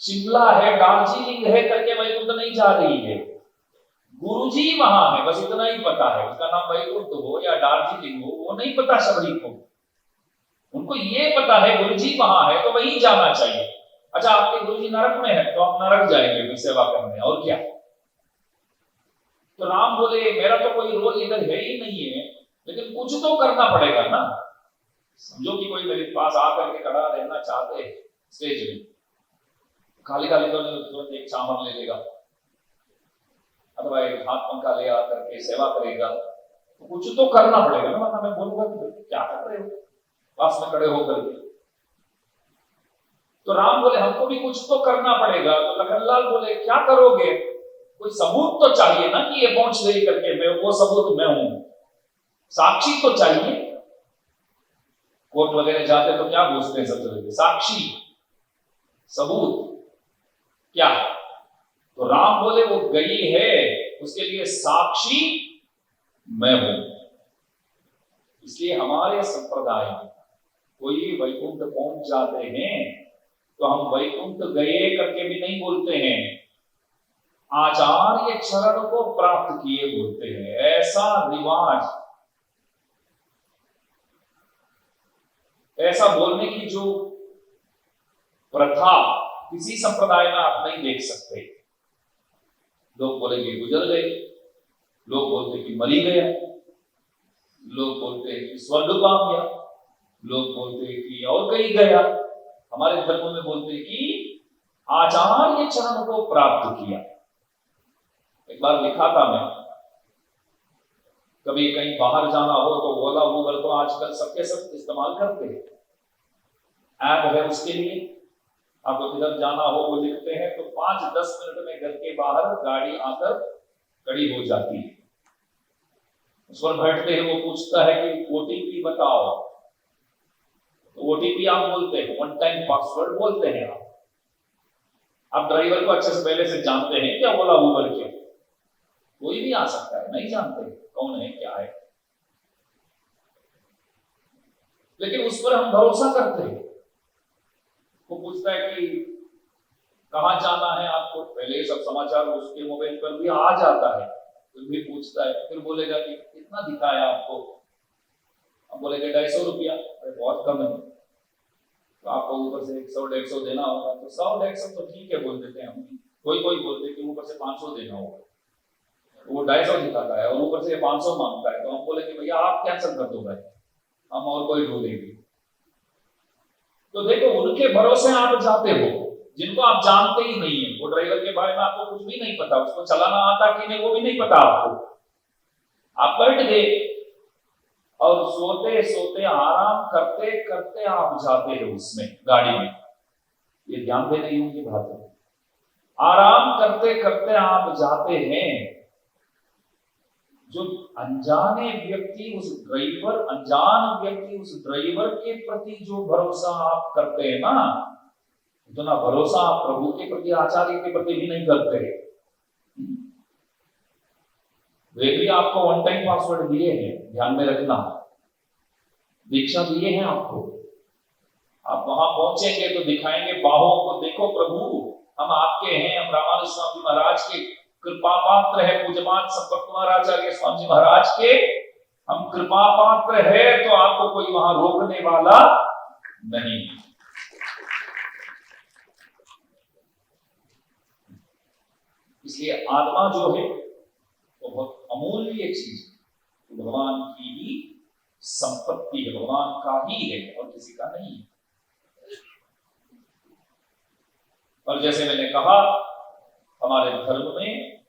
शिमला है, दार्जिलिंग है करके वैकुंठ नहीं जा रही है। गुरुजी वहां है, बस इतना ही पता है। उसका नाम वैकुंठ हो या दार्जिलिंग हो वो नहीं पता शबरी को। उनको ये पता है गुरुजी वहां है तो वहीं जाना चाहिए। अच्छा, आपके गुरुजी नरक में है तो आप नरक जाएंगे फिर सेवा करने, और क्या। तो राम बोले, मेरा तो कोई रोल इधर है ही नहीं है, लेकिन कुछ तो करना पड़ेगा ना। समझो कि कोई मेरे पास आकर के खड़ा रहना चाहते हैं स्टेज में, खाली खाली तो नहीं, तुरंत एक चावल ले लेगा अथवा एक हाथ पंखा ले आकर के सेवा करेगा, तो कुछ तो करना पड़ेगा ना। वरना मैं बोलूंगा कि क्या कर रहे हो पास में खड़े होकर के। तो राम बोले, हमको भी कुछ तो करना पड़ेगा। तो लखनलाल बोले, क्या करोगे? कोई सबूत तो चाहिए ना कि ये पहुंच गई करके, मैं वो सबूत मैं हूं, साक्षी तो चाहिए। कोर्ट वगैरह जाते तो क्या पूछते हैं सबसे पहले? साक्षी, सबूत क्या है? तो राम बोले, वो गई है, उसके लिए साक्षी मैं हूं। इसलिए हमारे संप्रदाय में कोई वैकुंठ पहुंच जाते हैं तो हम वैकुंठ गए करके भी नहीं बोलते हैं, आचार्य चरण को प्राप्त किए बोलते हैं। ऐसा रिवाज, ऐसा बोलने की जो प्रथा किसी संप्रदाय में आप नहीं देख सकते। लोग बोलेंगे गुजर गए, लोग बोलते कि मरी गया, लोग बोलते हैं कि स्वर्ग पा गया, लोग बोलते हैं कि और कहीं गया। हमारे धर्म में बोलते हैं कि आचार्य चरण को प्राप्त किया। एक बार लिखा था मैं, कभी कहीं बाहर जाना हो तो ओला उबर तो आजकल सबके सब इस्तेमाल करते हैं, ऐप है उसके लिए। आपको किधर जाना हो वो लिखते हैं तो 5-10 मिनट में घर के बाहर गाड़ी आकर खड़ी हो जाती है। उस पर बैठते हैं, वो पूछता है कि ओटीपी बताओ, तो ओटीपी आप बोलते हैं, वन टाइम पासवर्ड बोलते हैं आप ड्राइवर को अच्छे से पहले से जानते हैं क्या? ओला उबर के कोई भी आ सकता है, नहीं जानते कौन है क्या है, लेकिन उस पर हम भरोसा करते हैं। वो पूछता है कि कहां जाना है आपको, पहले सब समाचार उसके मोबाइल पर भी आ जाता है, फिर भी पूछता है, फिर बोलेगा कि कितना दिखाया आपको, अब बोलेगा 250 रुपया, बहुत कम है, तो आपको ऊपर से 100-150 देना होगा, तो 100-150 तो ठीक है बोल देते हैं हम। कोई कोई बोलते हैं कि ऊपर से 500 देना होगा, तो वो 250 दिखाता है और ऊपर से 500 मांगता है, तो हम बोले कि भैया आप कैंसिल कर दो भाई, हम और कोई ढूंढेंगे। तो देखो, उनके भरोसे आप जाते हो जिनको आप जानते ही नहीं है। वो ड्राइवर के बारे में आपको कुछ भी नहीं पता, उसको चलाना आता कि नहीं वो भी नहीं पता आपको, आप बैठ गए और सोते सोते आराम करते करते आप जाते हो उसमें गाड़ी में, ये ध्यान देने योग्य बात है। आराम करते करते आप जाते हैं, जो अनजान व्यक्ति उस ड्राइवर के प्रति जो भरोसा आप करते हैं ना, उतना भरोसा आप प्रभु के प्रति, आचार्य के प्रति भी नहीं करते। वे भी आपको वन टाइम पासवर्ड दिए हैं, ध्यान में रखना, दीक्षा दिए हैं आपको। आप वहां पहुंचेंगे तो दिखाएंगे बाहों को, देखो प्रभु हम आपके हैं, हम रामानुज स्वामी जी महाराज के कृपा पात्र है, पूज्यपाद सतभक्तमाराचार्य स्वामी जी महाराज के हम कृपा पात्र है, तो आपको कोई वहां रोकने वाला नहीं। इसलिए आत्मा जो है वो बहुत अमूल्य चीज है, भगवान की ही संपत्ति है, भगवान का ही है और किसी का नहीं है। और जैसे मैंने कहा, हमारे धर्म में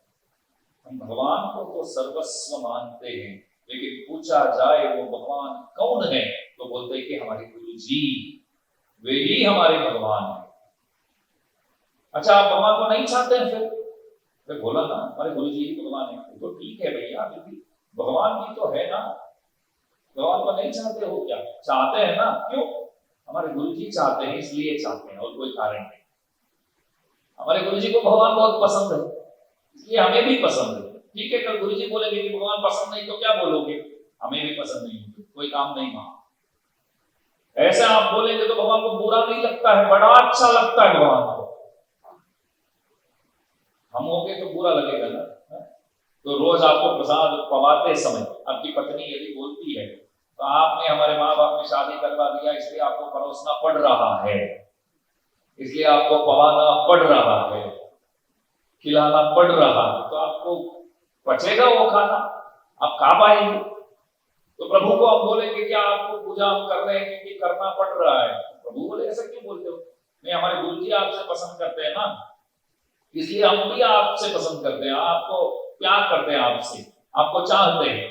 हम भगवान को तो सर्वस्व मानते हैं, लेकिन पूछा जाए वो भगवान कौन है, तो बोलते हैं कि हमारे गुरु जी, वे ही हमारे भगवान हैं। अच्छा, आप भगवान को नहीं चाहते हैं? फिर बोला ना हमारे गुरु जी ही भगवान है, तो ठीक है भैया, फिर भगवान भी तो है ना, भगवान को नहीं चाहते हो क्या? चाहते हैं ना, क्यों? हमारे गुरु जी चाहते हैं, इसलिए चाहते हैं, और कोई कारण नहीं। हमारे गुरु जी को भगवान बहुत पसंद है, इसलिए हमें भी पसंद है। ठीक है, कल गुरु जी बोलेंगे कि भगवान पसंद नहीं, तो क्या बोलोगे? हमें भी पसंद नहीं, कोई काम नहीं वहां। ऐसा आप बोलेंगे तो भगवान को बुरा नहीं लगता है, बड़ा अच्छा लगता है भगवान को। हम होंगे तो बुरा लगेगा ना। तो रोज आपको प्रसाद पवाते समय आपकी पत्नी यदि बोलती है तो आपने, हमारे माँ बाप ने शादी करवा दिया, इसलिए आपको परोसना पड़ रहा है, इसलिए आपको पवाना पड़ रहा है, खिलाना पड़ रहा है, तो आपको पचेगा वो खाना? आप खा पाएंगे? तो प्रभु को हम बोलेंगे कि आपको पूजा हम कर रहे हैं क्योंकि करना पड़ रहा है, प्रभु बोले ऐसा क्यों बोलते हो? नहीं, हमारे गुरु जी आपसे पसंद करते हैं ना, इसलिए हम भी आपसे पसंद करते हैं, आपको प्यार करते हैं, आपसे आपको चाहते हैं।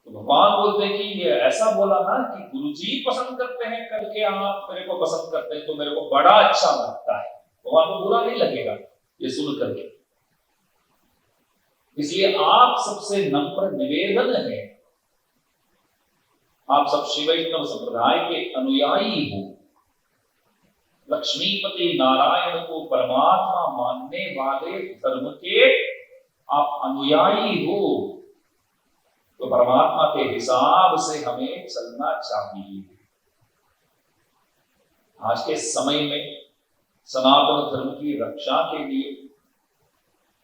तो भगवान बोलते हैं कि ये ऐसा बोला ना कि गुरुजी पसंद करते हैं करके आप मेरे को पसंद करते हैं, तो मेरे को बड़ा अच्छा लगता है, भगवान को बुरा नहीं लगेगा ये सुन करके। इसलिए आप सबसे नम्र निवेदन है, आप सब शिव वैष्णव संप्रदाय के अनुयायी हो, लक्ष्मीपति नारायण को परमात्मा मानने वाले धर्म के आप अनुयायी हो, तो परमात्मा के हिसाब से हमें चलना चाहिए। आज के समय में सनातन धर्म की रक्षा के लिए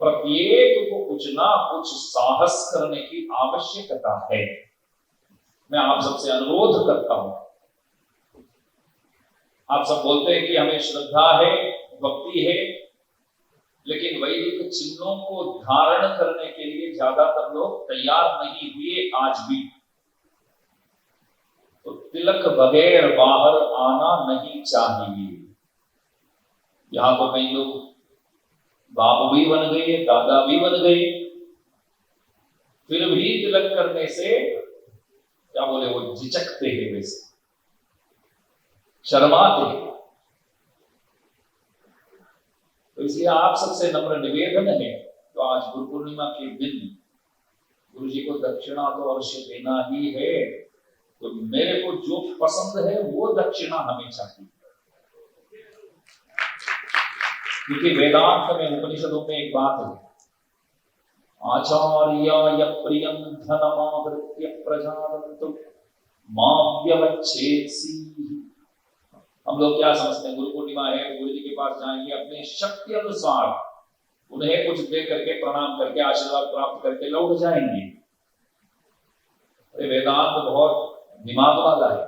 प्रत्येक को कुछ ना कुछ साहस करने की आवश्यकता है। मैं आप सबसे अनुरोध करता हूं, आप सब बोलते हैं कि हमें श्रद्धा है, भक्ति है, लेकिन वैदिक चिन्हों को धारण करने के लिए ज्यादातर लोग तैयार नहीं हुए आज भी। तो तिलक बगैर बाहर आना नहीं चाहिए। यहां तो कई लोग बाप भी बन गए, दादा भी बन गए, फिर भी तिलक करने से क्या बोले, वो झिझकते हैं, वैसे शर्माते हैं। तो इसलिए आप सबसे नम्र निवेदन है, तो आज गुरु पूर्णिमा के दिन गुरु जी को दक्षिणा तो अवश्य देना ही है। तो मेरे को जो पसंद है वो दक्षिणा हमें चाहिए, क्योंकि वेदांत में, उपनिषदों में एक बात है, आचार्याय प्रियं धनमावृत्य प्रजावन्तु मां व्यवच्छेत्सि। हम लोग क्या समझते हैं, गुरु पूर्णिमा है तो गुरु जी के पास जाएंगे, अपने शक्ति अनुसार उन्हें कुछ दे करके, प्रणाम करके, आशीर्वाद प्राप्त करके लौट जाएंगे। अरे वेदांत बहुत दिमाग वाला है,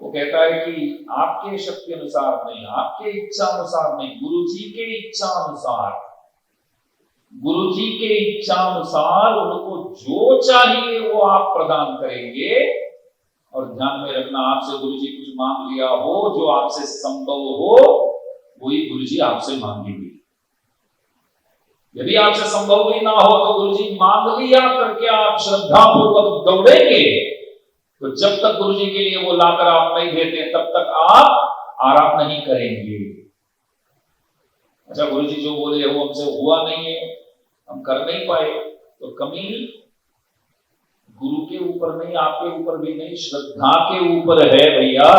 वो कहता है कि आपके शक्ति अनुसार नहीं, आपके इच्छा अनुसार नहीं, गुरु जी के इच्छा अनुसार, गुरु जी के इच्छा अनुसार उनको जो चाहिए वो आप प्रदान करेंगे। और ध्यान में रखना, आपसे गुरु जी कुछ मांग लिया हो, जो आपसे संभव हो वही गुरु जी आपसे मांगेंगे। यदि आपसे संभव भी ना हो तो गुरुजी मांग लिया करके आप श्रद्धा पूर्वक दौड़ेंगे, तो जब तक गुरुजी के लिए वो लाकर आप नहीं देते तब तक आप आराम नहीं करेंगे। अच्छा, गुरुजी जो बोले वो हमसे हुआ नहीं है, हम कर नहीं पाए, तो कमी गुरु के ऊपर नहीं, आपके ऊपर भी नहीं, श्रद्धा के ऊपर है भैया।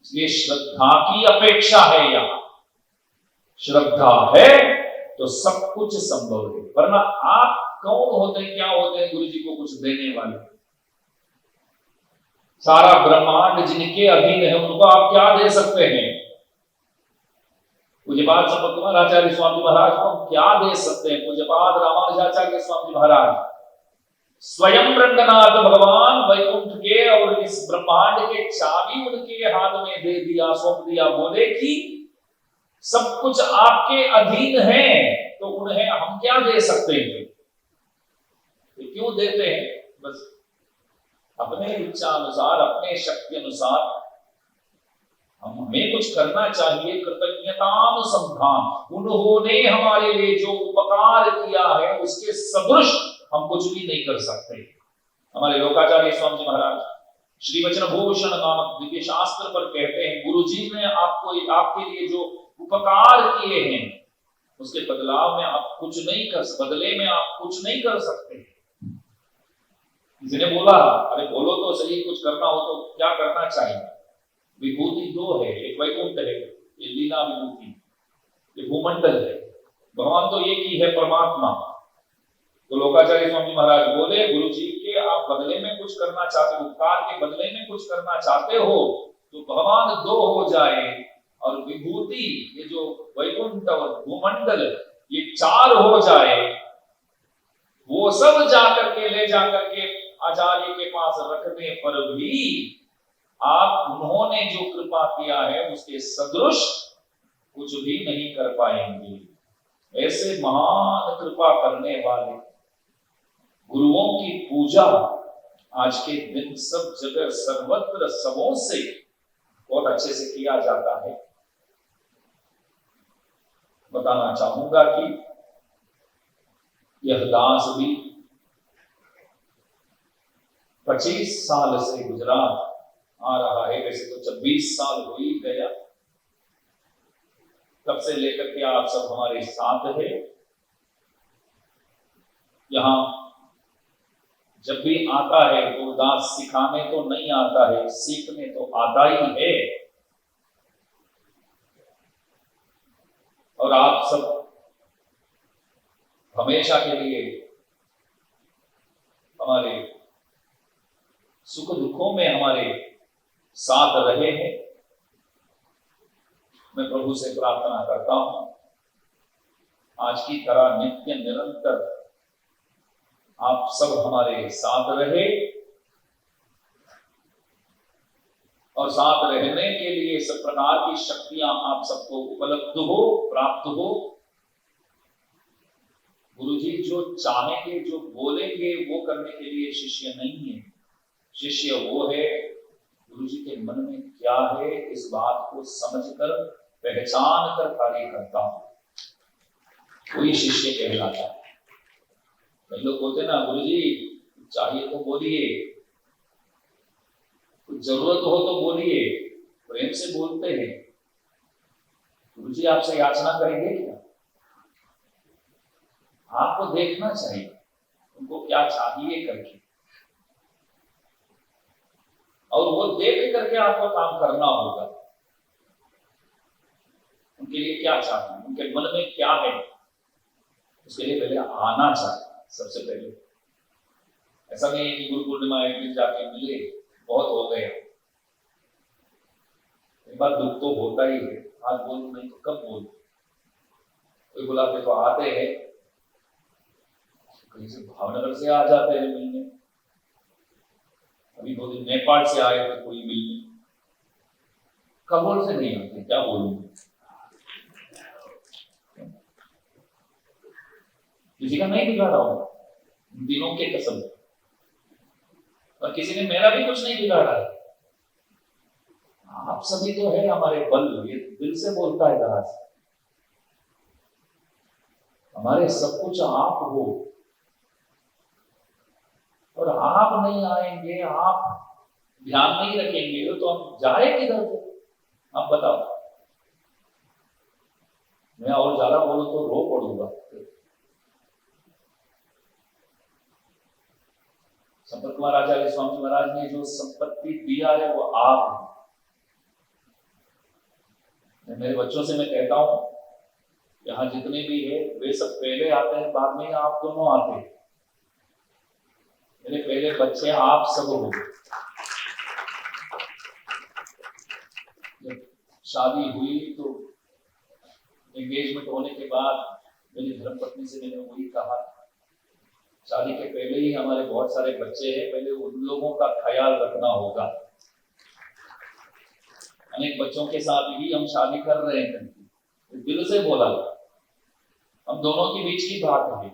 इसलिए श्रद्धा की अपेक्षा है। यहां श्रद्धा है तो सब कुछ संभव है, वरना आप कौन होते हैं, क्या होते हैं गुरु जी को कुछ देने वाले? सारा ब्रह्मांड जिनके अधीन है उनको आप क्या दे सकते हैं? पूज्यपाद संपत कुमार आचार्य स्वामी महाराज को हम क्या दे सकते हैं? पूज्यपाद रामानुजाचार्य स्वामी महाराज स्वयं रंगनाथ भगवान वैकुंठ के और इस ब्रह्मांड के चाबी उनके हाथ में दे दिया, सौंप दिया, बोले कि सब कुछ आपके अधीन है, तो उन्हें हम क्या दे सकते हैं? तो क्यों देते हैं? बस अपने इच्छा अनुसार, अपने शक्ति अनुसार हमें कुछ करना चाहिए। कृतज्ञतानुसंधान, उन्होंने हमारे लिए जो उपकार किया है उसके सदृश हम कुछ भी नहीं कर सकते। हमारे लोकाचार्य स्वामी जी महाराज श्री वचन भूषण नामक दिव्य शास्त्र पर कहते हैं, गुरु जी ने आपको, आपके लिए जो उपकार किए हैं उसके बदलाव में आप कुछ नहीं कर, बदले में आप कुछ नहीं कर सकते। किसी ने बोला, अरे बोलो तो सही, कुछ करना हो तो क्या करना चाहिए? विभूति दो है, एक वैकुंठ है, ये लीला विभूति, ये भूमंडल है। भगवान तो एक ही है, परमात्मा। तो लोकाचार्य स्वामी महाराज बोले, गुरु जी के आप बदले में कुछ करना चाहते हो, उपकार के बदले में कुछ करना चाहते हो, तो भगवान दो हो जाए और विभूति, ये जो वैकुंठ और भूमंडल, ये चार हो जाए। वो सब जाकर के ले जाकर के आचार्य के पास रखने पर भी आप, उन्होंने जो कृपा किया है उसके सदृश कुछ भी नहीं कर पाएंगे। ऐसे महान कृपा करने वाले गुरुओं की पूजा आज के दिन सब जगह सर्वत्र सबों से बहुत अच्छे से किया जाता है। बताना चाहूंगा कि यह दास भी 25 साल से गुजरात आ रहा है। वैसे तो 26 साल हो ही गया, तब से लेकर के आप सब हमारे साथ है। यहां जब भी आता है तो दास सिखाने तो नहीं आता है, सीखने तो आता ही है। और आप सब हमेशा के लिए हमारे सुख दुखों में हमारे साथ रहे हैं। मैं प्रभु से प्रार्थना करता हूं आज की तरह नित्य निरंतर आप सब हमारे साथ रहे, और साथ रहने के लिए सब प्रकार की शक्तियां आप सबको उपलब्ध हो, प्राप्त हो। गुरुजी जो चाहेंगे, जो बोलेंगे वो करने के लिए शिष्य नहीं है। शिष्य वो है गुरुजी के मन में क्या है इस बात को समझकर, पहचान कर कार्य करता हूं, कोई शिष्य कहलाता है। कई लोग बोलते ना, गुरुजी चाहिए तो बोलिए, कुछ जरूरत हो तो बोलिए, प्रेम से बोलते हैं। गुरुजी आपसे याचना करेंगे क्या? आपको देखना चाहिए उनको क्या चाहिए करके, और वो देख करके आपको काम करना होगा। उनके लिए क्या चाहिए, उनके मन में क्या है, उसके लिए पहले आना चाहिए सबसे पहले। ऐसा नहीं है कि गुरु पूर्णिमा एक दिन जाके मिले, बहुत हो गया। एक बार दुख तो होता ही है, आज बोलूं नहीं तो कब बोलूं। कोई बुलाते तो आते हैं, कहीं से भावनगर से आ जाते हैं मिलने। अभी 2 दिन नेपाल से आए थे कोई मिलने, कबूल से नहीं आते, क्या बोलूं। किसी का नहीं बिगाड़ा हो दिनों के कसम, और किसी ने मेरा भी कुछ नहीं बिगाड़ा है। आप सभी तो है हमारे बल, ये दिल से बोलता है दास। हमारे सब कुछ आप हो, और आप नहीं आएंगे, आप ध्यान नहीं रखेंगे तो हम जाए किधर को? आप बताओ। मैं और ज्यादा बोलूं तो रो पड़ूंगा। संपत कुमार आचार्य स्वामी महाराज ने जो संपत्ति दिया है वो आप हैं। मैं मेरे बच्चों से मैं कहता हूं, यहाँ जितने भी है वे सब पहले आते हैं, बाद में आप दोनों आते हैं। मेरे पहले बच्चे आप सब हो। जब शादी हुई तो एंगेजमेंट होने के बाद मेरी धर्मपत्नी से मैंने वही कहा, शादी के पहले ही हमारे बहुत सारे बच्चे हैं, पहले उन लोगों का ख्याल रखना होगा। अनेक बच्चों के साथ ही हम शादी कर रहे हैं, दिल से बोला। हम दोनों के बीच की बात है।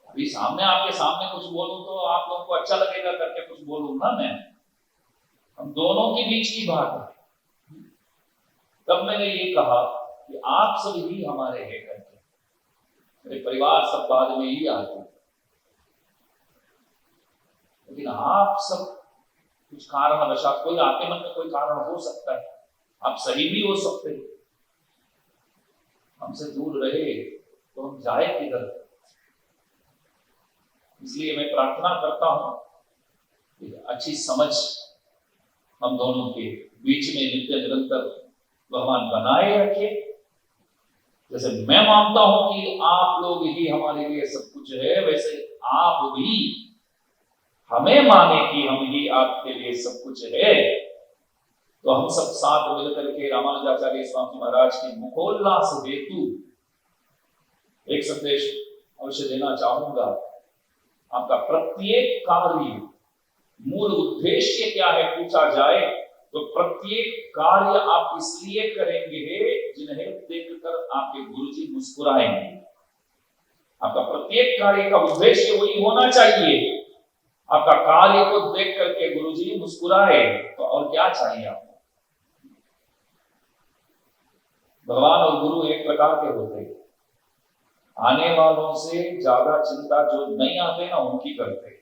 अभी सामने आपके सामने कुछ बोलूं तो आप लोगों को अच्छा लगेगा करके कुछ बोलूं ना मैं। हम दोनों के बीच की बात है। तब मैंने ये कहा कि आप सब ही हमारे हैं करके, मेरे परिवार सब बाद में ही आते, लेकिन आप सब कुछ कारण वशात, कोई आपके मन में कोई कारण हो सकता है, आप सही भी हो सकते हैं, हमसे दूर रहे तो हम जाए किधर? इसलिए मैं प्रार्थना करता हूं कि अच्छी समझ हम दोनों के बीच में नित्य निरंतर भगवान बनाए रखे। जैसे मैं मानता हूं कि आप लोग ही हमारे लिए सब कुछ है, वैसे आप भी हमें माने कि हम ही आपके लिए सब कुछ है। तो हम सब साथ मिलकर के रामानुजाचार्य स्वामी महाराज की मुखोल्लास हेतु एक संदेश अवश्य देना चाहूंगा। आपका प्रत्येक कार्य मूल उद्देश्य क्या है पूछा जाए तो प्रत्येक कार्य आप इसलिए करेंगे जिन्हें देखकर आपके गुरुजी मुस्कुराएंगे। आपका प्रत्येक कार्य का उद्देश्य वही होना चाहिए, आपका कार्य को देख करके गुरुजी मुस्कुराए, तो और क्या चाहिए आपको? भगवान और गुरु एक प्रकार के होते हैं, आने वालों से ज्यादा चिंता जो नहीं आते ना उनकी करते।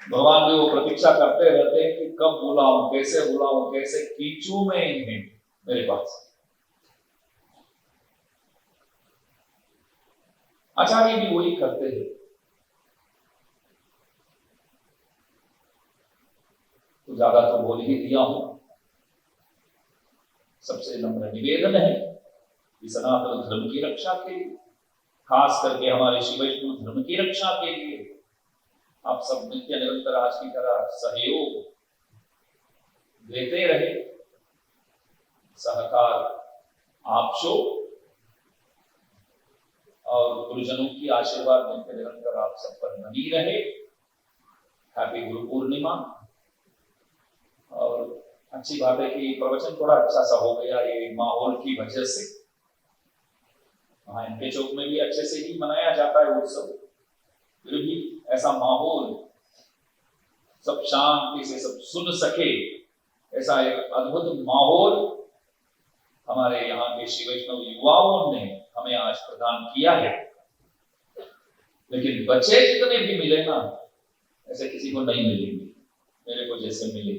भगवान भी वो प्रतीक्षा करते रहते हैं कि कब बुलाऊं, कैसे खींचू मैं इन्हें मेरे पास। आचार्य भी वही करते हैं। तो ज्यादा तो बोल ही दिया हूं। सबसे नम्र निवेदन है कि सनातन धर्म की रक्षा के लिए, खास करके हमारे शिव वैष्णव धर्म की रक्षा के लिए आप सब नित्य निरंतर आज की तरह सहयोग देते रहे, सहकार आपशो और गुरुजनों की आशीर्वाद नित्य निरंतर आप सब पर बनी रहे। हैप्पी गुरु पूर्णिमा। और अच्छी बात है कि प्रवचन थोड़ा अच्छा सा हो गया ये माहौल की वजह से। वहां इनके चौक में भी अच्छे से ही मनाया जाता है उत्सव, फिर भी ऐसा माहौल सब शांति से सब सुन सके, ऐसा एक अद्भुत माहौल हमारे यहाँ के शिव वैष्णव युवाओं ने हमें आज प्रदान किया है। लेकिन बच्चे जितने भी मिले ना, ऐसे किसी को नहीं मिलेंगे मेरे को जैसे मिले।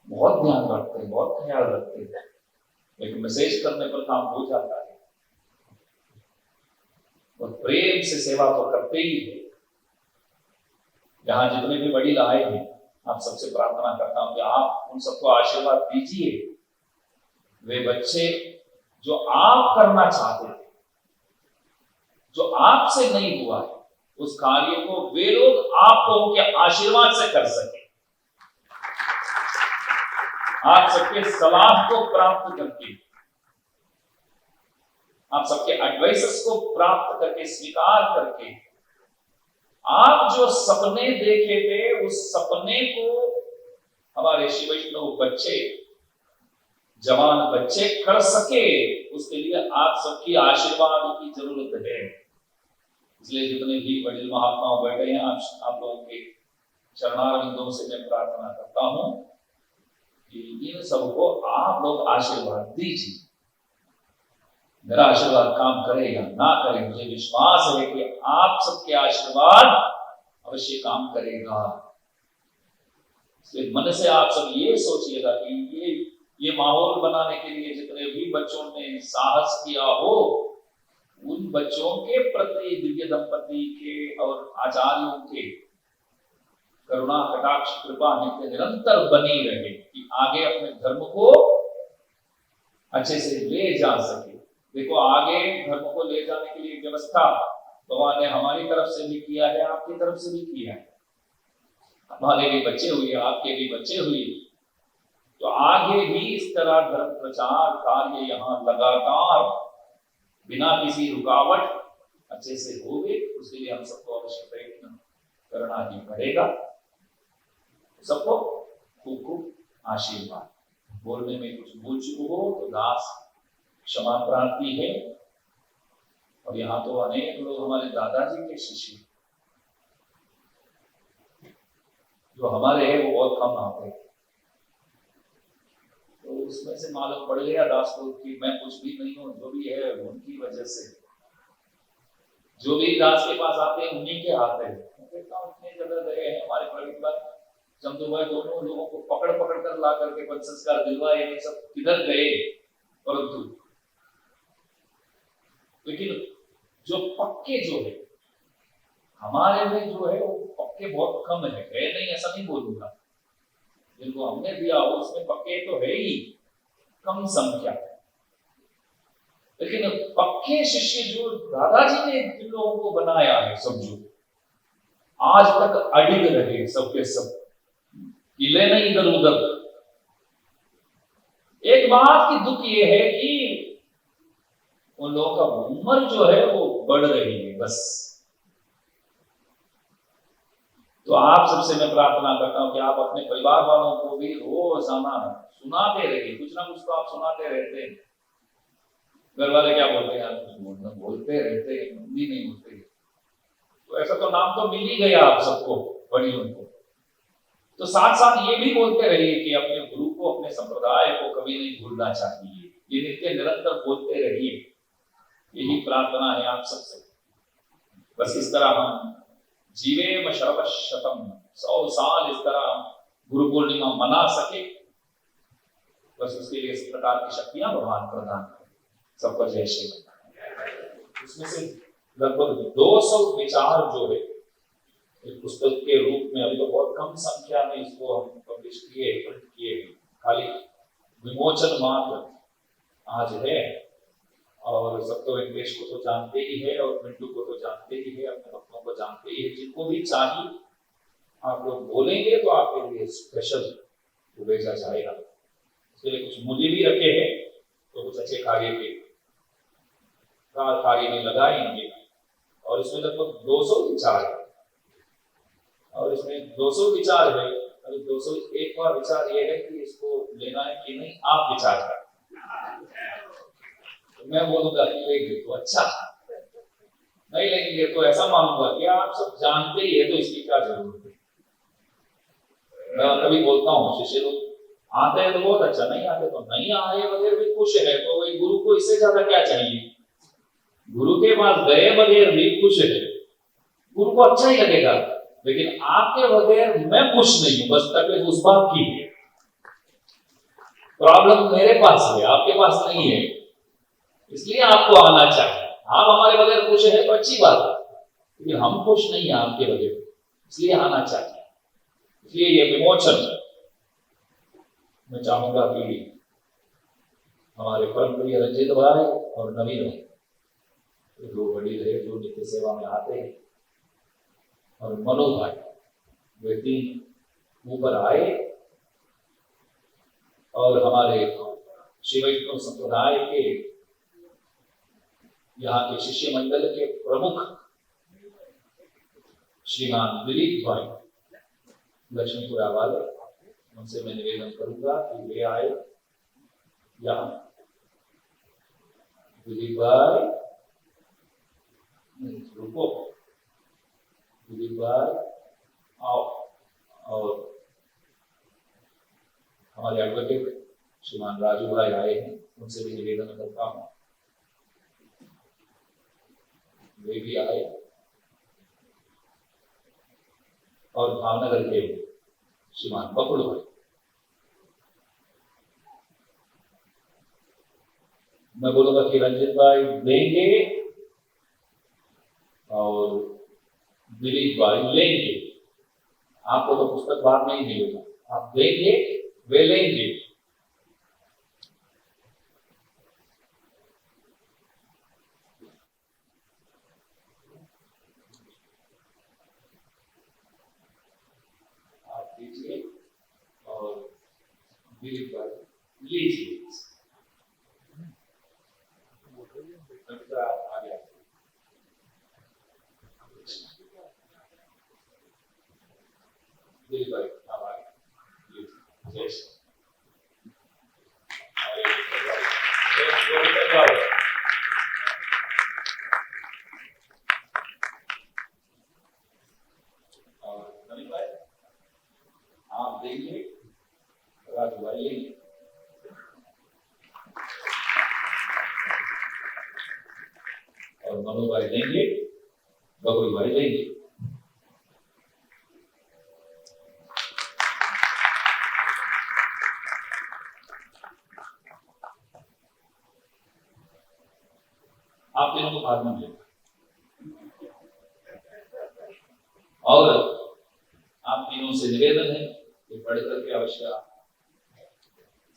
बहुत ध्यान रखते हैं, बहुत ख्याल रखते हैं, लेकिन मैसेज करने पर काम हो जाता है। और प्रेम से सेवा तो करते ही है। यहाँ जितने भी वडील आए हैं, आप सबसे प्रार्थना करता हूं कि आप उन सबको आशीर्वाद दीजिए। वे बच्चे जो आप करना चाहते थे, जो आपसे नहीं हुआ है, उस कार्य को वे लोग आप लोगों के आशीर्वाद से कर सके। आप सबके सलाह को प्राप्त करके, आप सबके एडवाइसेस को प्राप्त करके, स्वीकार करके, आप जो सपने देखे थे उस सपने को हमारे शिव वैष्णव बच्चे, जवान बच्चे कर सके, उसके लिए आप सबकी आशीर्वाद की जरूरत है। इसलिए जितने भी वडील महात्माओं बैठे हैं, आप लोगों के चरणारविंदों से मैं प्रार्थना करता हूं कि इन सबको आप लोग आशीर्वाद दीजिए। मेरा आशीर्वाद काम करेगा ना करे, मुझे विश्वास है कि आप सबके आशीर्वाद अवश्य काम करेगा। इसलिए मन से आप सब ये सोचिएगा कि ये माहौल बनाने के लिए जितने भी बच्चों ने साहस किया हो, उन बच्चों के प्रति दिव्य दंपति के और आचार्यों के करुणा कटाक्ष कृपा नित्य निरंतर बनी रहे कि आगे अपने धर्म को अच्छे से ले जा सके। देखो, आगे धर्म को ले जाने के लिए व्यवस्था भगवान ने हमारी तरफ से भी किया है, आपकी तरफ से भी किया है। हमारे भी बच्चे हुए, आपके भी बच्चे हुए, तो आगे भी इस तरह धर्म प्रचार कार्य यहाँ लगातार बिना किसी रुकावट अच्छे से हो गए। उसके लिए हम सबको अवश्य प्रयत्न करना ही पड़ेगा। सबको खूब खूब आशीर्वाद। बोलने में कुछ भूल चुक हो तो दास क्षमा प्रार्थी है। और यहाँ तो अनेक लोग हमारे दादाजी के शिष्य जो हमारे हैं वो बहुत कम आते हैं, तो उसमें से मालूम पड़ गया दास को कि मैं कुछ भी नहीं हूँ, जो भी है उनकी वजह से। जो भी दास के पास आते हैं उन्हीं के हाथ है। इतने जगह गए हैं हमारे प्रवीण भाई चंदू भाई, दोनों लोगों को पकड़ पकड़ कर ला करके पंच संस्कार दिलवाए, ये सब किधर गए। परंतु लेकिन जो पक्के जो है हमारे में जो है वो पक्के बहुत कम है नहीं, ऐसा नहीं बोलूंगा। जिनको हमने दिया हो उसमें पक्के तो है ही, कम संख्या है। लेकिन पक्के शिष्य जो दादाजी ने जिन लोगों को बनाया है, समझो आज तक अडिग रहे सबके सब, हिले नहीं इधर उधर। एक बात की दुख ये है कि उन लोगों का उम्र जो है वो बढ़ रही है बस। तो आप सबसे मैं प्रार्थना करता हूं कि आप अपने परिवार वालों को भी रोजाना सुनाते रहिए, कुछ ना कुछ तो आप सुनाते रहते हैं। घर वाले क्या बोलते हैं, कुछ बोलते रहते हैं, भी नहीं बोलते। तो ऐसा तो नाम तो मिल ही गया आप सबको, बड़ियों को। तो साथ साथ ये भी बोलते रहिए कि अपने गुरु को, अपने संप्रदाय को कभी नहीं भूलना चाहिए। ये नित्य निरंतर बोलते रहिए, यही प्रार्थना है आप सबसे। बस इस तरह हम जीवेम शरवशतम, 100 साल इस तरह गुरु पूर्णिमा मना सके, बस उसके लिए इस प्रकार की शक्तियां भगवान प्रदान करें। सबको जय श्री राम। उसमें से लगभग 200 विचार जो है एक पुस्तक के रूप में, अभी तो बहुत कम संख्या में इसको हम पब्लिश किए, प्रिंट किए, खाली विमोचन मात्र आज है। और सब तो वेंकटेश को तो जानते ही है और मिंटू को तो जानते ही है, अपने भक्तों को जानते ही है। जिनको भी चाहिए आप लोग बोलेंगे तो आपके लिए स्पेशल भेजा जाएगा। इसके लिए कुछ मूल्य भी रखे हैं, तो कुछ अच्छे कार्य के कार्य में लगाएंगे। और इसमें लगभग 200 विचार है, और इसमें 200 विचार है। अभी 201वां विचार ये है कि इसको लेना है कि नहीं, आप विचार करें। मैं बोलूंगा कि लेंगे तो अच्छा, नहीं लेंगे तो ऐसा मानूंगा कि आप सब जानते ही है, तो इसकी क्या जरूरत है। मैं कभी बोलता हूँ शिष्य लोग आते हैं तो बहुत अच्छा, नहीं आते तो नहीं आए बगैर भी खुश है, तो वही गुरु को इससे ज्यादा क्या चाहिए। गुरु के पास गए बगैर भी खुश है, गुरु को अच्छा ही लगेगा। लेकिन आपके बगैर मैं खुश नहीं हूं, बस तकलीफ उस बात की है। प्रॉब्लम मेरे पास है, आपके पास नहीं है, इसलिए आपको आना चाहिए। आप हमारे बगैर खुश है तो अच्छी बात है, लेकिन हम खुश नहीं है आपके बगैर, इसलिए आना चाहिए। इसलिए ये विमोचन मैं चाहूंगा कि हमारे परम प्रिय रंजित भाई और नवीन भाई, दो बड़ी रहे जो नित्य सेवा में आते हैं, और मनो भाई, वे तीन ऊपर आए और हमारे श्री वैष्णव संप्रदाय के यहाँ के शिष्य मंडल के प्रमुख श्रीमान दिलीप भाई लक्ष्मीपुरा वाले, उनसे मैं निवेदन करूंगा कि वे आए यहाँ। दिलीप भाई रुको, दिलीप भाई आओ। और हमारे एडवोकेट श्रीमान राजू भाई आए हैं, उनसे भी निवेदन करता हूँ वे भी आए और भावनगर के श्रीमान बकुल भाई, मैं बोलूंगा कि रंजित भाई देंगे और दिलीप भाई लेंगे। आपको तो पुस्तक बाद में ही मिलेगा, आप देंगे वे लेंगे। आप दीजिए और दिलीप भाई लीजिए। आ गया दिलीप भाई, आप आ गए। और नवीन भाई आप देंगे, राजू भाई लेंगे। और मनु भाई लेंगे, बबुल भाई लेंगे। आप तीनों को बाद में मिलेगा। और आप तीनों से निवेदन है कि पढ़ करके अवश्य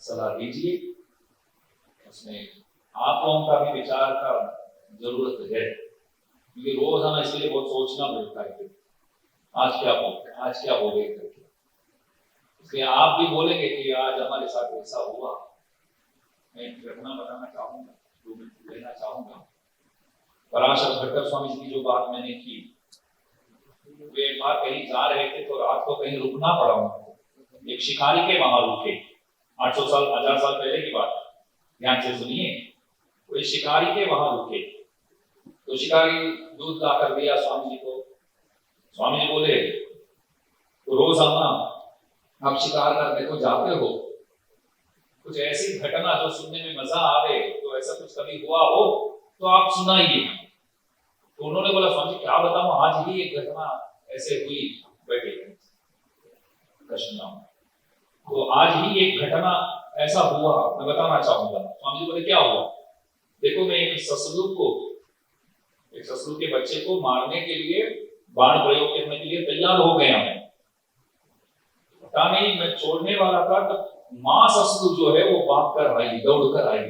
सलाह दीजिए, उसमें आप लोगों का भी विचार का जरूरत है, क्योंकि रोज हमें इसलिए बहुत सोचना पड़ता है कि आज क्या बोले, आज क्या बोले करके। इसलिए आप भी बोलेंगे कि आज हमारे साथ ऐसा हुआ। मैं एक घटना बताना चाहूंगा, 2 मिनट लेना चाहूंगा। पराशर भट्टर स्वामी जी की जो बात मैंने की, वे एक बार कहीं जा रहे थे तो रात को कहीं रुकना पड़ा उनको। एक शिकारी के वहां रुके, 800 साल 1000 साल पहले की बात, ध्यान से सुनिए। वो शिकारी के वहां रुके तो शिकारी दूध लाकर दिया स्वामी जी को। स्वामी जी बोले, तो रोजाना आप शिकार करने को जाते हो, कुछ ऐसी घटना जो सुनने में मजा आवे, तो ऐसा कुछ कभी हुआ हो तो आप सुनाइए। तो उन्होंने बोला, स्वामी जी क्या बताऊं, आज ही एक घटना ऐसे हुई। बैठे कृष्ण, तो आज ही एक घटना ऐसा हुआ, मैं बताना चाहूंगा। स्वामी जी बोले क्या हुआ? देखो, मैं एक ससलू के बच्चे को मारने के लिए, बाण प्रयोग करने के लिए तैयार हो गया। मैं पता नहीं, मैं छोड़ने वाला था तो मां ससलू जो है वो भाग कर आई, दौड़ कर आई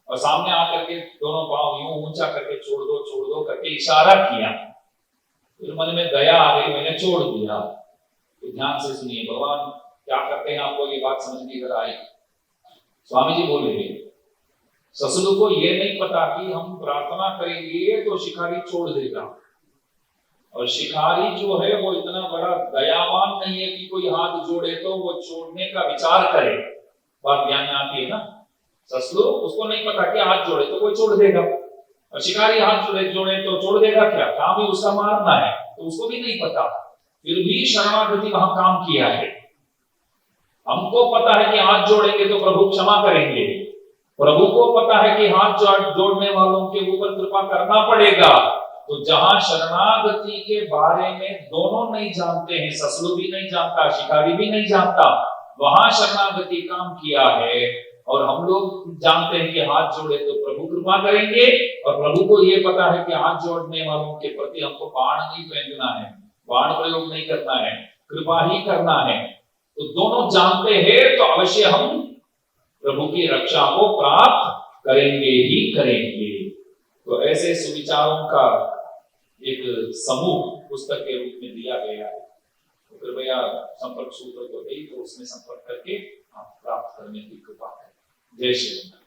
और सामने आकर के दोनों पांव यूं ऊंचा करके छोड़ दो करके इशारा किया। फिर मन में दया आ गई, मैंने छोड़ दिया। तो ध्यान से सुनिए, भगवान क्या करते हैं आपको ये बात समझ में इधर आई। स्वामी जी बोले, ससलू को ये नहीं पता कि हम प्रार्थना करेंगे तो शिकारी छोड़ देगा, और शिकारी जो है वो इतना बड़ा दयावान नहीं है कि कोई हाथ जोड़े तो वो छोड़ने का विचार करे। बात ध्यान में आती है ना? ससलू उसको नहीं पता कि हाथ जोड़े तो कोई छोड़ देगा, और शिकारी हाथ जोड़े तो छोड़ देगा क्या? काम ही उसका मारना है, तो उसको भी नहीं पता। फिर भी शरणागति वहां काम किया है। हमको पता है कि हाथ जोड़ेंगे तो प्रभु क्षमा करेंगे, प्रभु को पता है कि हाथ जोड़ने वालों के ऊपर कृपा करना पड़ेगा। तो जहां शरणागति के बारे में दोनों नहीं जानते हैं, ससलू भी नहीं जानता, शिकारी भी नहीं जानता, वहां शरणागति काम किया है। और हम लोग जानते हैं कि हाथ जोड़े तो प्रभु कृपा करेंगे, और प्रभु को ये पता है कि हाथ जोड़ने वालों के प्रति हमको बाण नहीं फेंकना है, बाण प्रयोग नहीं करना है, कृपा ही करना है। तो दोनों जानते हैं तो अवश्य हम प्रभु की रक्षा को प्राप्त करेंगे ही करेंगे। तो ऐसे सुविचारों का एक समूह पुस्तक के रूप में दिया गया है। तो कृपया संपर्क सूत्र तो दे, तो उसमें संपर्क करके आप प्राप्त करने की कृपा है। जय श्री राम।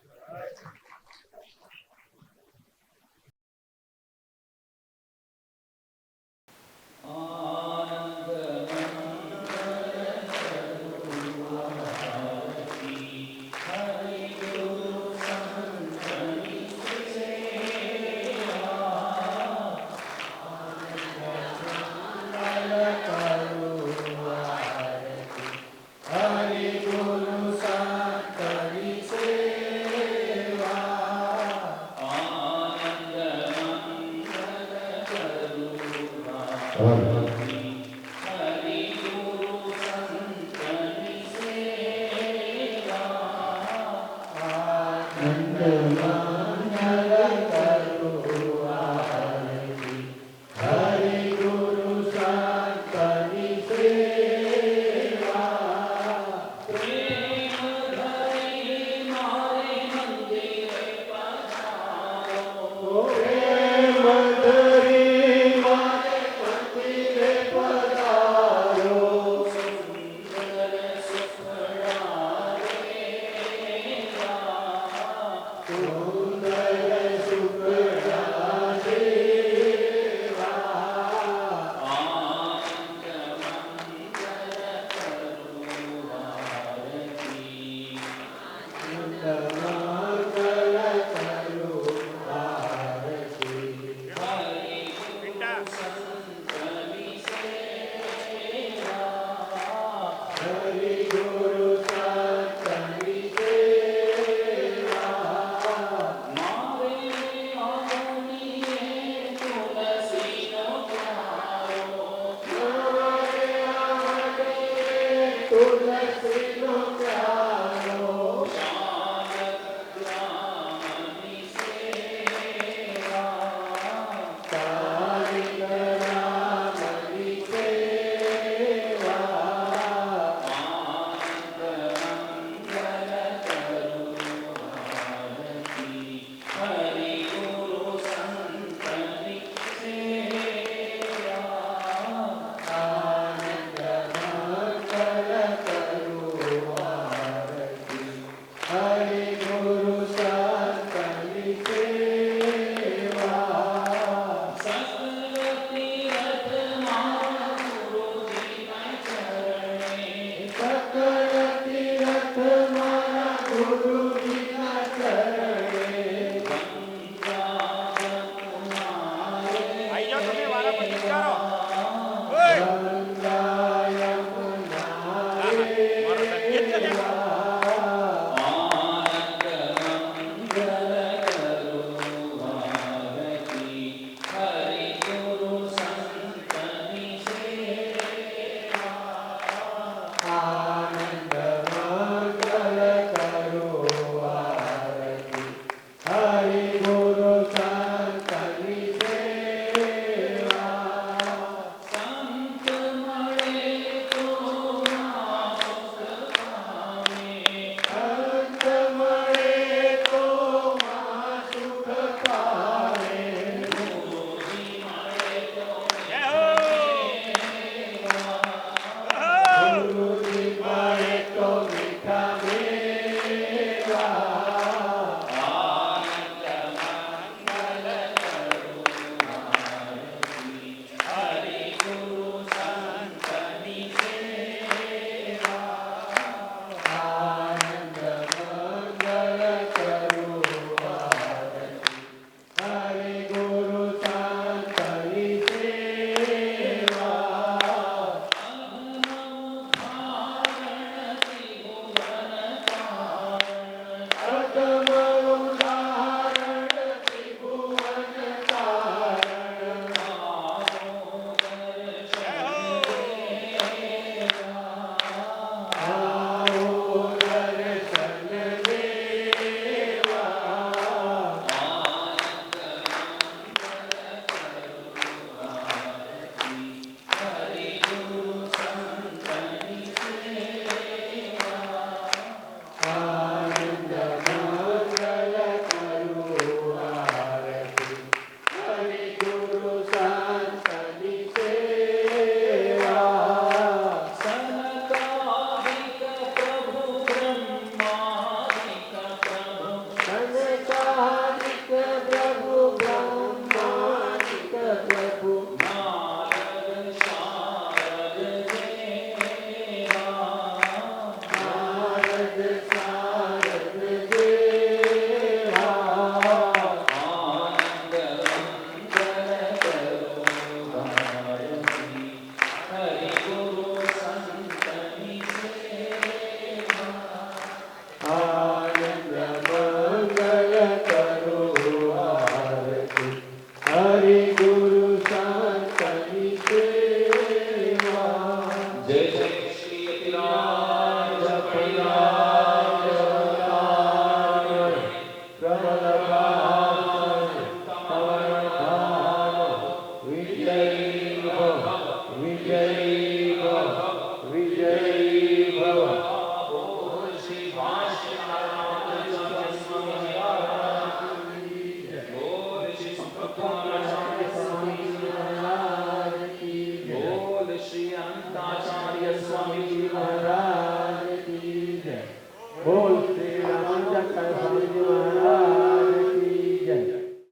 Oh विजयी भव विजयी भव विजयी भव बोल श्री भाष्यकार स्वामी महाराज की जय। बोल श्री सतगुरुनाथ स्वामी महाराज की जय। बोल श्री अनंताचार्य स्वामी जी महाराज